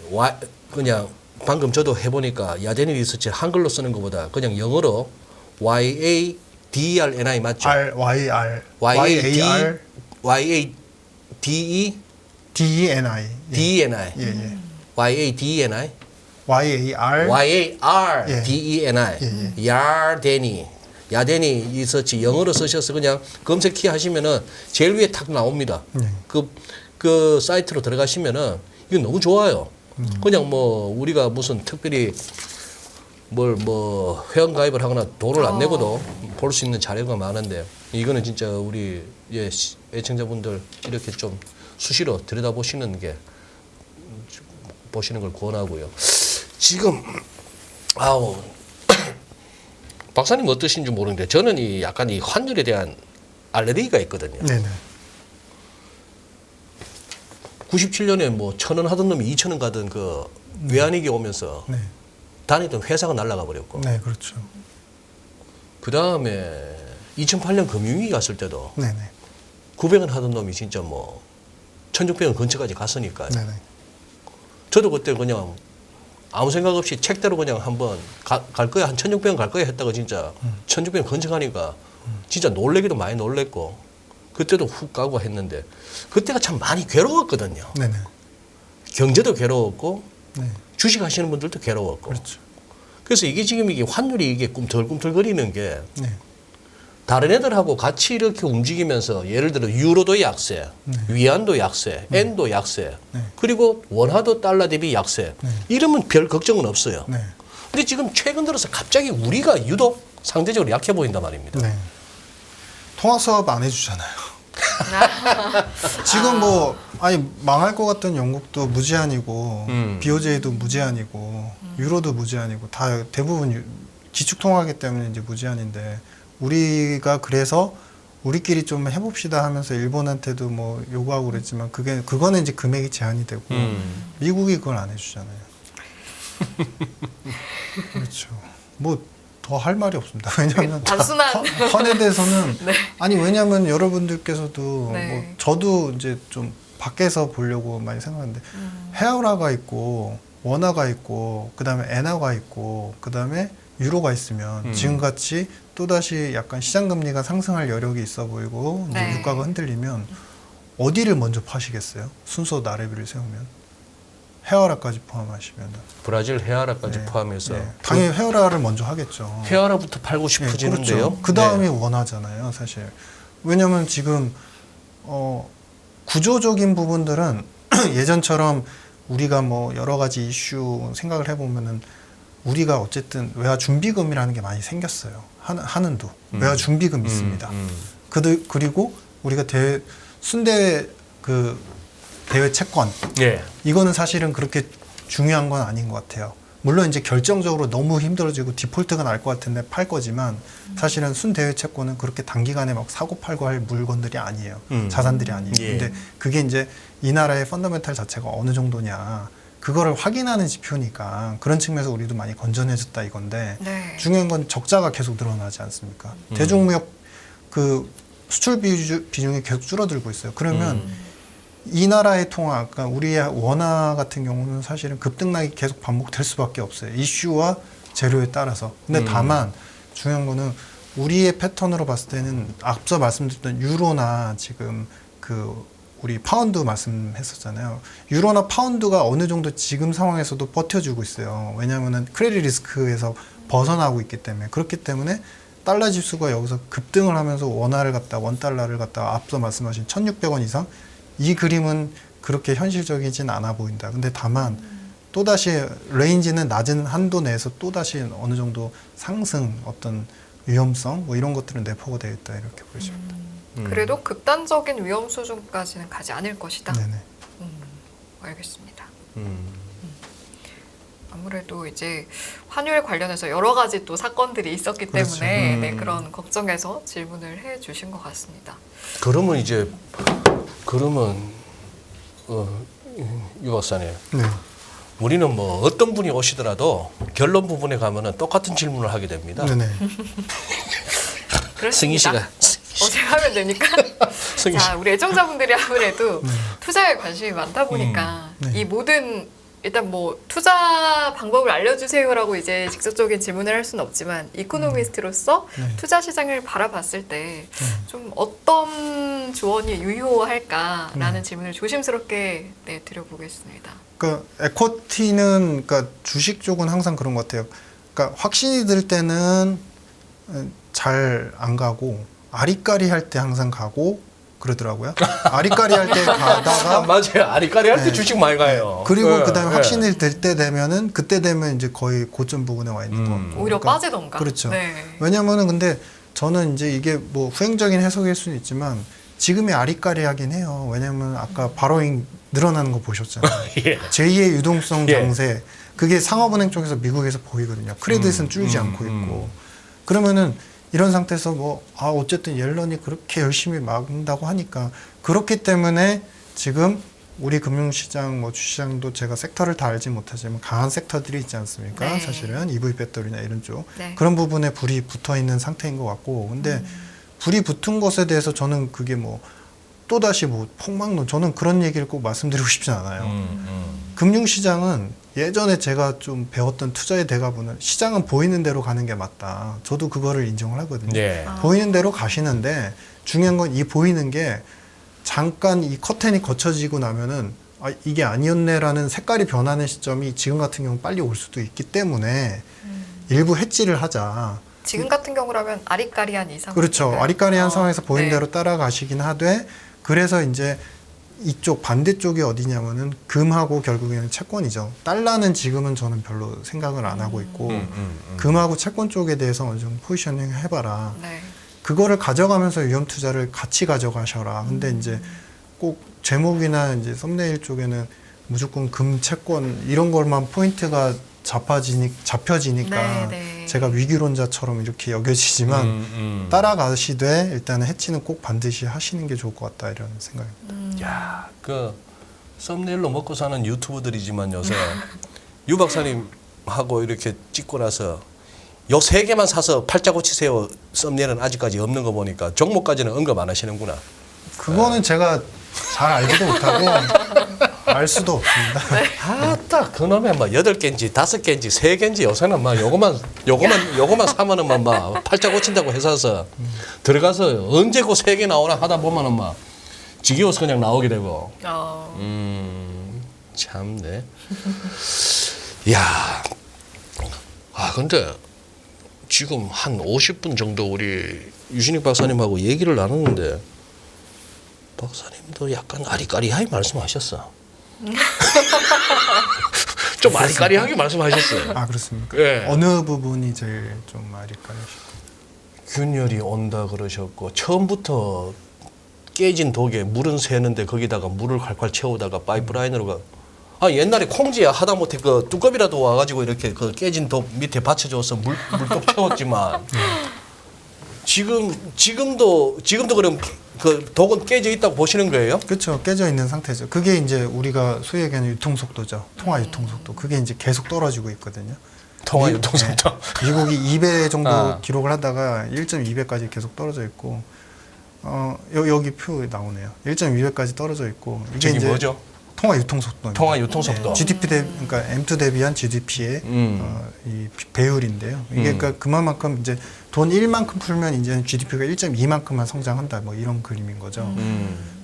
그냥 방금 저도 해보니까 야대니 리서치 한글로 쓰는 것보다 그냥 영어로 YADRNI 맞죠? YAR YADE DENI DENI 예. YADENI YAR YARDENI 예. 야데니 야데니 리서치 영어로 쓰셔서 그냥 검색키 하시면은 제일 위에 탁 나옵니다. 그 사이트로 들어가시면은 이거 너무 좋아요. 그냥 뭐 우리가 무슨 특별히 뭐 회원 가입을 하거나 돈을 안 내고도 볼 수 있는 자료가 많은데 이거는 진짜 우리 애청자분들 이렇게 좀 수시로 들여다보시는 게 보시는 걸 권하고요. 지금 박사님 어떠신지 모르는데 저는 약간 이 환율에 대한 알레르기가 있거든요. 네네. 97년에 뭐 1,000원 하던 놈이 2,000원 가던 그 외환위기 오면서 네. 다니던 회사가 날아가 버렸고 네, 그렇죠. 그 다음에 2008년 금융위기 갔을 때도 네네. 900원 하던 놈이 진짜 뭐 1,600원 근처까지 갔으니까요. 네네. 저도 그때 그냥 아무 생각 없이 책대로 그냥 한번 갈 거야 한 1,600원 갈 거야 했다가 진짜 1,600원 근처 가니까 진짜 놀래기도 많이 놀랬고 그때도 훅 가고 했는데 그때가 참 많이 괴로웠거든요. 네네. 경제도 괴로웠고 네. 주식 하시는 분들도 괴로웠고. 그렇죠. 그래서 이게 지금 이게 환율이 이게 꿈틀꿈틀거리는 게 네. 다른 애들하고 같이 이렇게 움직이면서 예를 들어 유로도 약세, 위안도 약세, 엔도 약세, 네. 그리고 원화도 달러 대비 약세. 네. 이러면 별 걱정은 없어요. 네. 근데 지금 최근 들어서 갑자기 우리가 유독 상대적으로 약해 보인단 말입니다. 네. 통화 수업 안 해주잖아요. 지금 뭐 아니 망할 것 같던 영국도 무제한이고 BOJ도 무제한이고 유로도 무제한이고 다 대부분 기축통화기 때문에 이제 무제한인데 우리가 그래서 우리끼리 좀 해봅시다 하면서 일본한테도 뭐 요구하고 그랬지만 그거는 이제 금액이 제한이 되고 미국이 그걸 안 해주잖아요. 그렇죠. 뭐 더 할 말이 없습니다. 왜냐하면 단순한 헌에 대해서는 네. 아니 왜냐하면 여러분들께서도 네. 뭐 저도 이제 좀 밖에서 보려고 많이 생각하는데 헤어라가 있고 원화가 있고 그다음에 엔화가 있고 그다음에 유로가 있으면 지금같이 또다시 약간 시장 금리가 상승할 여력이 있어 보이고 이제 네. 유가가 흔들리면 어디를 먼저 파시겠어요? 순서 나래비를 세우면 헤어라까지 포함하시면 브라질 헤아라까지 네. 포함해서 네. 당연히 헤어라를 먼저 하겠죠. 헤아라부터 팔고 싶어지는데요. 그렇죠. 그 다음이 원화잖아요, 사실. 왜냐하면 지금 구조적인 부분들은 예전처럼 우리가 뭐 여러 가지 이슈 생각을 해보면은 우리가 어쨌든 외화 준비금이라는 게 많이 생겼어요. 한은도 외화 준비금 있습니다. 그리고 우리가 순대 대외 채권 예. 이거는 사실은 그렇게 중요한 건 아닌 것 같아요. 물론 이제 결정적으로 너무 힘들어지고 디폴트가 날 것 같은데 팔 거지만 사실은 순대외 채권은 그렇게 단기간에 막 사고 팔고 할 물건들이 아니에요. 자산들이 아니에요. 예. 근데 그게 이제 이 나라의 펀더멘탈 자체가 어느 정도냐 그거를 확인하는 지표니까 그런 측면에서 우리도 많이 건전해졌다 이건데 네. 중요한 건 적자가 계속 늘어나지 않습니까? 대중무역 그 수출 비중이 계속 줄어들고 있어요. 그러면 이 나라의 통화, 그러니까 우리의 원화 같은 경우는 사실은 급등락이 계속 반복될 수밖에 없어요. 이슈와 재료에 따라서. 근데 다만 중요한 거는 우리의 패턴으로 봤을 때는 앞서 말씀드렸던 유로나 지금 우리 파운드 말씀했었잖아요. 유로나 파운드가 어느 정도 지금 상황에서도 버텨주고 있어요. 왜냐하면은 크레딧 리스크에서 벗어나고 있기 때문에. 그렇기 때문에 달러 지수가 여기서 급등을 하면서 원달러를 갖다가 앞서 말씀하신 1,600원 이상 이 그림은 그렇게 현실적이진 않아 보인다. 근데 다만 또다시 레인지는 낮은 한도 내에서 또다시 어느 정도 상승 어떤 위험성 뭐 이런 것들은 내포가 되겠다 이렇게 보여집니다. 그래도 극단적인 위험 수준까지는 가지 않을 것이다. 네네. 알겠습니다. 아무래도 이제 환율 관련해서 여러 가지 또 사건들이 있었기 그렇죠. 때문에 네, 그런 걱정에서 질문을 해주신 것 같습니다. 그러면 유 박사님, 네. 우리는 뭐 어떤 분이 오시더라도 결론 부분에 가면은 똑같은 질문을 하게 됩니다. 네네. 그렇습니다. 승희 씨가 제가 하면 됩니까? 승희 씨. 자, 우리 애청자분들이 아무래도 투자에 관심이 많다 보니까 네. 이 모든 일단 뭐 투자 방법을 알려주세요라고 이제 직접적인 질문을 할 수는 없지만 이코노미스트로서 네. 투자 시장을 바라봤을 때 좀 어떤 조언이 유효할까라는 질문을 조심스럽게 드려보겠습니다. 그러니까 에코티는 그러니까 주식 쪽은 항상 그런 것 같아요. 그러니까 확신이 들 때는 잘 안 가고 아리까리 할 때 항상 가고 그러더라고요. 아리까리 할 때 가다가 맞아요. 아리까리 할 때 네. 주식 많이 가요. 그리고 네, 그다음에 네. 확신이 들 때 되면은 그때 되면 이제 거의 고점 부근에 와 있는 거. 오히려 빠지던가. 그렇죠. 네. 왜냐면은 근데 저는 이제 이게 뭐 후행적인 해석일 수는 있지만 지금이 아리까리하긴 해요. 왜냐면 아까 바로잉 늘어나는 거 보셨잖아요. 예. 제2의 유동성 예. 장세. 그게 상업은행 쪽에서 미국에서 보이거든요. 크레딧은 줄지 않고 있고. 그러면은 이런 상태에서 어쨌든 옐런이 그렇게 열심히 막는다고 하니까 그렇기 때문에 지금 우리 금융시장 주시장도 제가 섹터를 다 알지 못하지만 강한 섹터들이 있지 않습니까? 네. 사실은 EV 배터리나 이런 쪽 네. 그런 부분에 불이 붙어 있는 상태인 것 같고 근데 불이 붙은 것에 대해서 저는 그게 또다시 뭐 폭망론, 저는 그런 얘기를 꼭 말씀드리고 싶진 않아요. 금융시장은 예전에 제가 좀 배웠던 투자의 대가보는 시장은 보이는 대로 가는 게 맞다. 저도 그거를 인정을 하거든요. 예. 보이는 대로 가시는데 중요한 건 이 보이는 게 잠깐 이 커튼이 거쳐지고 나면은 아, 이게 아니었네라는 색깔이 변하는 시점이 지금 같은 경우 빨리 올 수도 있기 때문에 일부 해지를 하자. 지금 같은 경우라면 아리까리한 이상. 그렇죠. 아리까리한 상황에서 보이는 네. 대로 따라가시긴 하되 그래서 이제 이쪽 반대쪽이 어디냐면은 금하고 결국에는 채권이죠. 달러는 지금은 저는 별로 생각을 안 하고 있고 금하고 채권 쪽에 대해서 어느 정도 포지셔닝 해봐라. 네. 그거를 가져가면서 위험 투자를 같이 가져가셔라. 근데 이제 꼭 제목이나 이제 썸네일 쪽에는 무조건 금 채권 이런 걸만 포인트가 잡혀지니까 네, 네. 제가 위기론자처럼 이렇게 여겨지지만 따라가시되 일단은 해치는 꼭 반드시 하시는 게 좋을 것 같다 이런 생각입니다. 야, 그 썸네일로 먹고 사는 유튜버들이지만 요새 유 박사님하고 이렇게 찍고 나서 요 3개만 사서 팔자고 치세요. 썸네일은 아직까지 없는 거 보니까 종목까지는 언급 안 하시는구나. 그거는 제가 잘 알지도 못하고 알 수도 없습니다. 아따 그놈의 막 8개인지 5개인지 3개인지 요새는 막 요거만 사면은 막 팔자 고친다고 회사에서 들어가서 언제 그 3개 나오나 하다 보면은 막 지겨워서 그냥 나오게 되고. 참네. 야. 아 근데 지금 한 50분 정도 우리 유신익 박사님하고 얘기를 나눴는데 박사님도 약간 아리까리하게 말씀하셨어. 좀 아리까리하게 말씀하셨어요. 아 그렇습니까? 예. 어느 부분이 제일 좀 아리까리하시고? 균열이 온다 그러셨고 처음부터 깨진 독에 물은 새는데 거기다가 물을 콸콸 채우다가 파이프라인으로 가. 아 옛날에 콩지야 하다못해 그 뚜껑이라도 와가지고 이렇게 그 깨진 독 밑에 받쳐줘서 물독 채웠지만 지금도 그럼 그 독은 깨져 있다고 보시는 거예요? 그렇죠. 깨져 있는 상태죠. 그게 이제 우리가 소위 얘기하는 유통속도죠. 통화 유통속도. 그게 이제 계속 떨어지고 있거든요. 통화 유통속도. 미국이 2배 정도 아. 기록을 하다가 1.2배까지 계속 떨어져 있고, 여기 표 나오네요. 1.2배까지 떨어져 있고 이게 저기 이제 뭐죠? 통화 유통속도. 통화 유통속도. GDP 그러니까 M2 대비한 GDP의 이 배율인데요. 이게 그러니까 그만큼 이제 돈 1만큼 풀면 이제 GDP가 1.2만큼만 성장한다. 뭐 이런 그림인 거죠.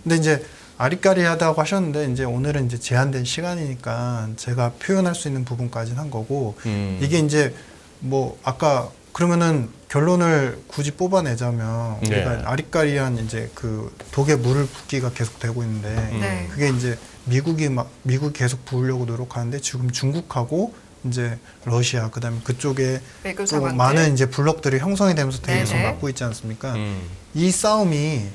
근데 이제 아리까리하다고 하셨는데 이제 오늘은 이제 제한된 시간이니까 제가 표현할 수 있는 부분까지는 한 거고 이게 이제 뭐 아까 그러면은 결론을 굳이 뽑아내자면 네. 우리가 아리까리한 이제 그 독에 물을 붓기가 계속 되고 있는데 네. 그게 이제 미국이 계속 부으려고 노력하는데 지금 중국하고 이제 러시아 그다음에 그쪽에 외교 또 상황들. 많은 이제 블록들이 형성이 되면서 계속 네네. 맞고 있지 않습니까? 이 싸움이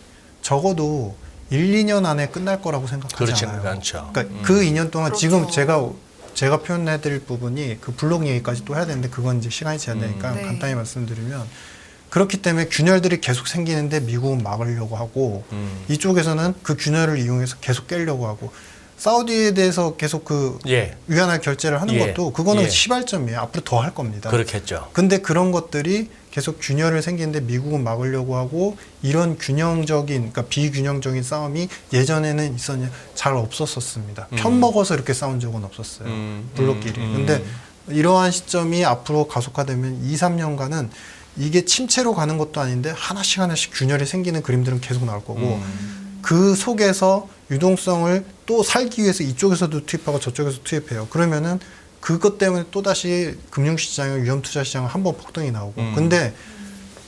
적어도 1, 2년 안에 끝날 거라고 생각하지 그렇지는 않아요. 않죠. 그러니까 그 2년 동안 그렇죠. 지금 제가 표현해드릴 부분이 그 블록 얘기까지 또 해야 되는데 그건 이제 시간이 제한되니까 네. 간단히 말씀드리면 그렇기 때문에 균열들이 계속 생기는데 미국은 막으려고 하고 이쪽에서는 그 균열을 이용해서 계속 깨려고 하고 사우디에 대해서 계속 그 예. 위안화 결제를 하는 예. 것도 그거는 예. 시발점이에요. 앞으로 더 할 겁니다. 그렇겠죠. 근데 그런 것들이 계속 균열을 생기는데 미국은 막으려고 하고 이런 그러니까 비균형적인 싸움이 예전에는 잘 없었었습니다. 편먹어서 이렇게 싸운 적은 없었어요. 블록끼리. 근데 이러한 시점이 앞으로 가속화되면 2, 3년간은 이게 침체로 가는 것도 아닌데 하나씩 균열이 생기는 그림들은 계속 나올 거고 그 속에서 유동성을 또 살기 위해서 이쪽에서도 투입하고 저쪽에서 투입해요. 그러면은 그것 때문에 또다시 금융시장의 위험투자시장은 한번 폭등이 나오고 근데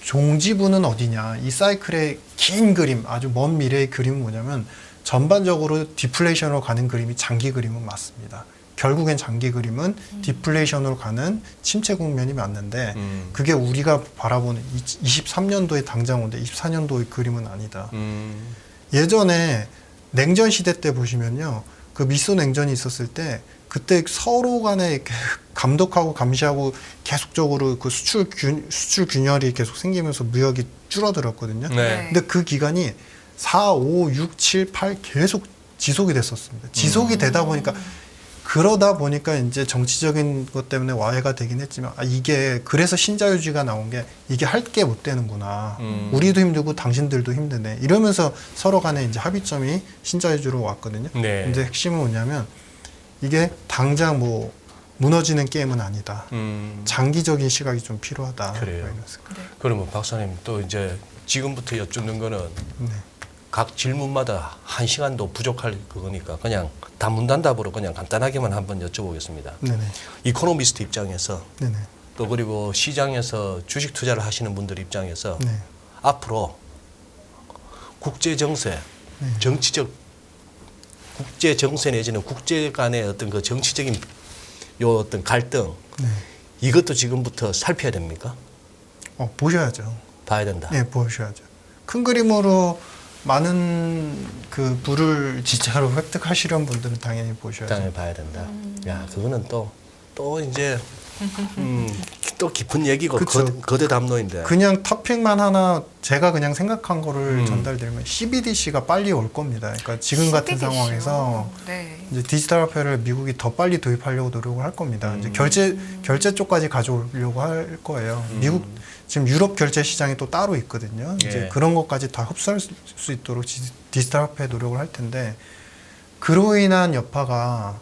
종지부는 어디냐 이 사이클의 긴 그림 아주 먼 미래의 그림은 뭐냐면 전반적으로 디플레이션으로 가는 그림이 장기 그림은 맞습니다. 결국엔 장기 그림은 디플레이션으로 가는 침체 국면이 맞는데 그게 우리가 바라보는 23년도에 당장 온데 24년도의 그림은 아니다. 예전에 냉전 시대 때 보시면요. 그 미소 냉전이 있었을 때 그때 서로 간에 이렇게 감독하고 감시하고 계속적으로 그 수출 균열이 계속 생기면서 무역이 줄어들었거든요. 네. 근데 그 기간이 4, 5, 6, 7, 8 계속 지속이 됐었습니다. 지속이 되다 보니까 그러다 보니까 이제 정치적인 것 때문에 와해가 되긴 했지만 이게 그래서 신자유주의가 나온 게 이게 할 게 못 되는구나. 우리도 힘들고 당신들도 힘드네. 이러면서 서로 간에 이제 합의점이 신자유주의로 왔거든요. 네. 근데 핵심은 뭐냐면 이게 당장 뭐 무너지는 게임은 아니다. 장기적인 시각이 좀 필요하다. 그래요. 이런 생각. 네. 그러면 박사님 또 이제 지금부터 여쭙는 거는 네. 각 질문마다 1시간도 부족할 그거니까 그냥 단문단답으로 그냥 간단하게만 한번 여쭤보겠습니다. 네네. 이코노미스트 입장에서 네네. 또 그리고 시장에서 주식 투자를 하시는 분들 입장에서 네. 앞으로 국제 정세, 네. 정치적 국제 정세 내지는 국제 간의 어떤 그 정치적인 요 어떤 갈등 네. 이것도 지금부터 살펴야 됩니까? 보셔야죠. 봐야 된다. 네, 보셔야죠. 큰 그림으로 많은 그 부를 진짜로 획득하시려는 분들은 당연히 보셔야죠. 당연히 봐야 된다. 야, 그거는 또 이제 또 깊은 얘기고 그쵸. 거대 담론인데. 그냥 토픽만 하나 제가 그냥 생각한 거를 전달드리면 CBDC가 빨리 올 겁니다. 그러니까 지금 같은 CBDC 요? 상황에서 네. 이제 디지털 화폐를 미국이 더 빨리 도입하려고 노력을 할 겁니다. 이제 결제 쪽까지 가져오려고 할 거예요. 미국 지금 유럽 결제 시장이 또 따로 있거든요. 이제 예. 그런 것까지 다 흡수할 수 있도록 디지털 화폐 노력을 할 텐데 그로 인한 여파가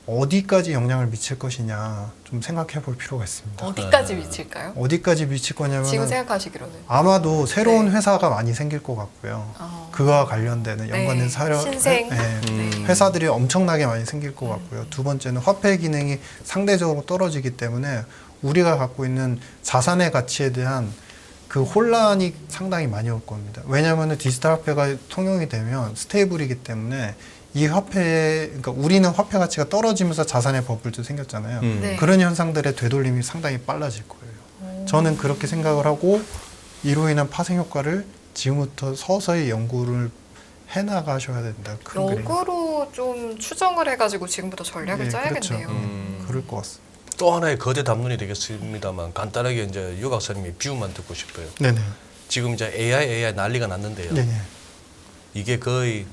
어디까지 영향을 미칠 것이냐 좀 생각해 볼 필요가 있습니다. 어디까지 미칠까요? 어디까지 미칠 거냐면 지금 생각하시기로는. 아마도 새로운 네. 회사가 많이 생길 것 같고요. 그와 관련되는 연관된 네. 사료 신생. 네. 회사들이 엄청나게 많이 생길 것 같고요. 두 번째는 화폐 기능이 상대적으로 떨어지기 때문에 우리가 갖고 있는 자산의 가치에 대한 그 혼란이 상당히 많이 올 겁니다. 왜냐하면 디지털 화폐가 통용이 되면 스테이블이기 때문에 이 화폐, 그러니까 우리는 화폐 가치가 떨어지면서 자산의 버블도 생겼잖아요. 네. 그런 현상들의 되돌림이 상당히 빨라질 거예요. 저는 그렇게 생각을 하고 이로 인한 파생 효과를 지금부터 서서히 연구를 해나가셔야 된다. 큰 그림. 역으로 좀 추정을 해가지고 지금부터 전략을 네, 짜야겠네요. 그렇죠. 그럴 것 같습니다. 또 하나의 거대 담론이 되겠습니다만 간단하게 이제 유 박사님의 비유만 듣고 싶어요. 네네. 지금 이제 AI 난리가 났는데요. 네네. 이게 거의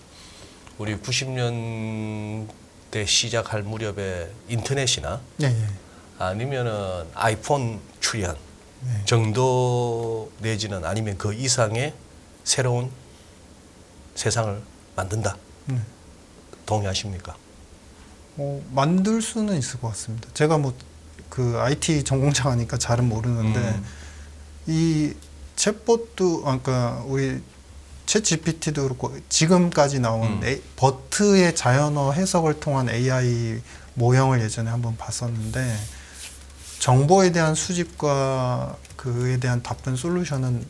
우리 90년대 시작할 무렵에 인터넷이나 네네. 아니면은 아이폰 출현 네. 정도 내지는 아니면 그 이상의 새로운 세상을 만든다. 네. 동의하십니까? 만들 수는 있을 것 같습니다. 제가 뭐 그 IT 전공자 하니까 잘은 모르는데 이 챗봇도 그러니까 우리 챗 GPT도 그렇고 지금까지 나온 버트의 자연어 해석을 통한 AI 모형을 예전에 한번 봤었는데 정보에 대한 수집과 그에 대한 답변 솔루션은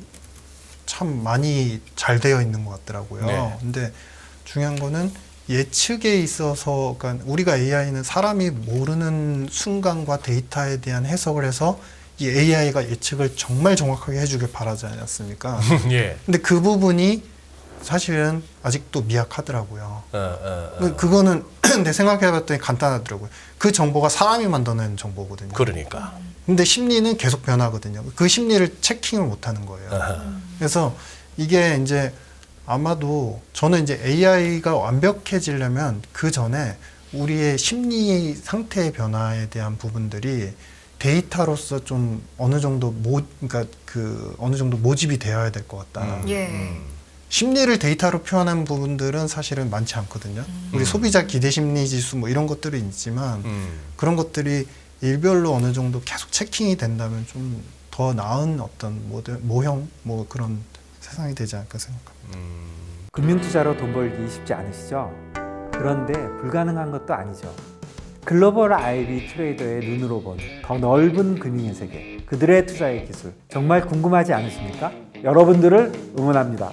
참 많이 잘 되어 있는 것 같더라고요. 네. 근데 중요한 거는 예측에 있어서, 그러니까 우리가 AI는 사람이 모르는 순간과 데이터에 대한 해석을 해서 이 AI가 예측을 정말 정확하게 해주길 바라지 않았습니까? 예. 근데 그 부분이 사실은 아직도 미약하더라고요. 그거는 내 생각해봤더니 간단하더라고요. 그 정보가 사람이 만들어낸 정보거든요. 그러니까. 근데 심리는 계속 변하거든요. 그 심리를 체킹을 못하는 거예요. 그래서 이게 이제 아마도 저는 이제 AI가 완벽해지려면 그 전에 우리의 심리 상태의 변화에 대한 부분들이 데이터로서 좀 어느 정도 그러니까 그 어느 정도 모집이 되어야 될 것 같다. 예. 심리를 데이터로 표현한 부분들은 사실은 많지 않거든요. 우리 소비자 기대 심리 지수 뭐 이런 것들이 있지만 그런 것들이 일별로 어느 정도 계속 체킹이 된다면 좀 더 나은 어떤 모형 뭐 그런 세상이 되지 않을까 생각합니다. 금융투자로 돈 벌기 쉽지 않으시죠? 그런데 불가능한 것도 아니죠. 글로벌 IB 트레이더의 눈으로 본 더 넓은 금융의 세계, 그들의 투자의 기술 정말 궁금하지 않으십니까? 여러분들을 응원합니다.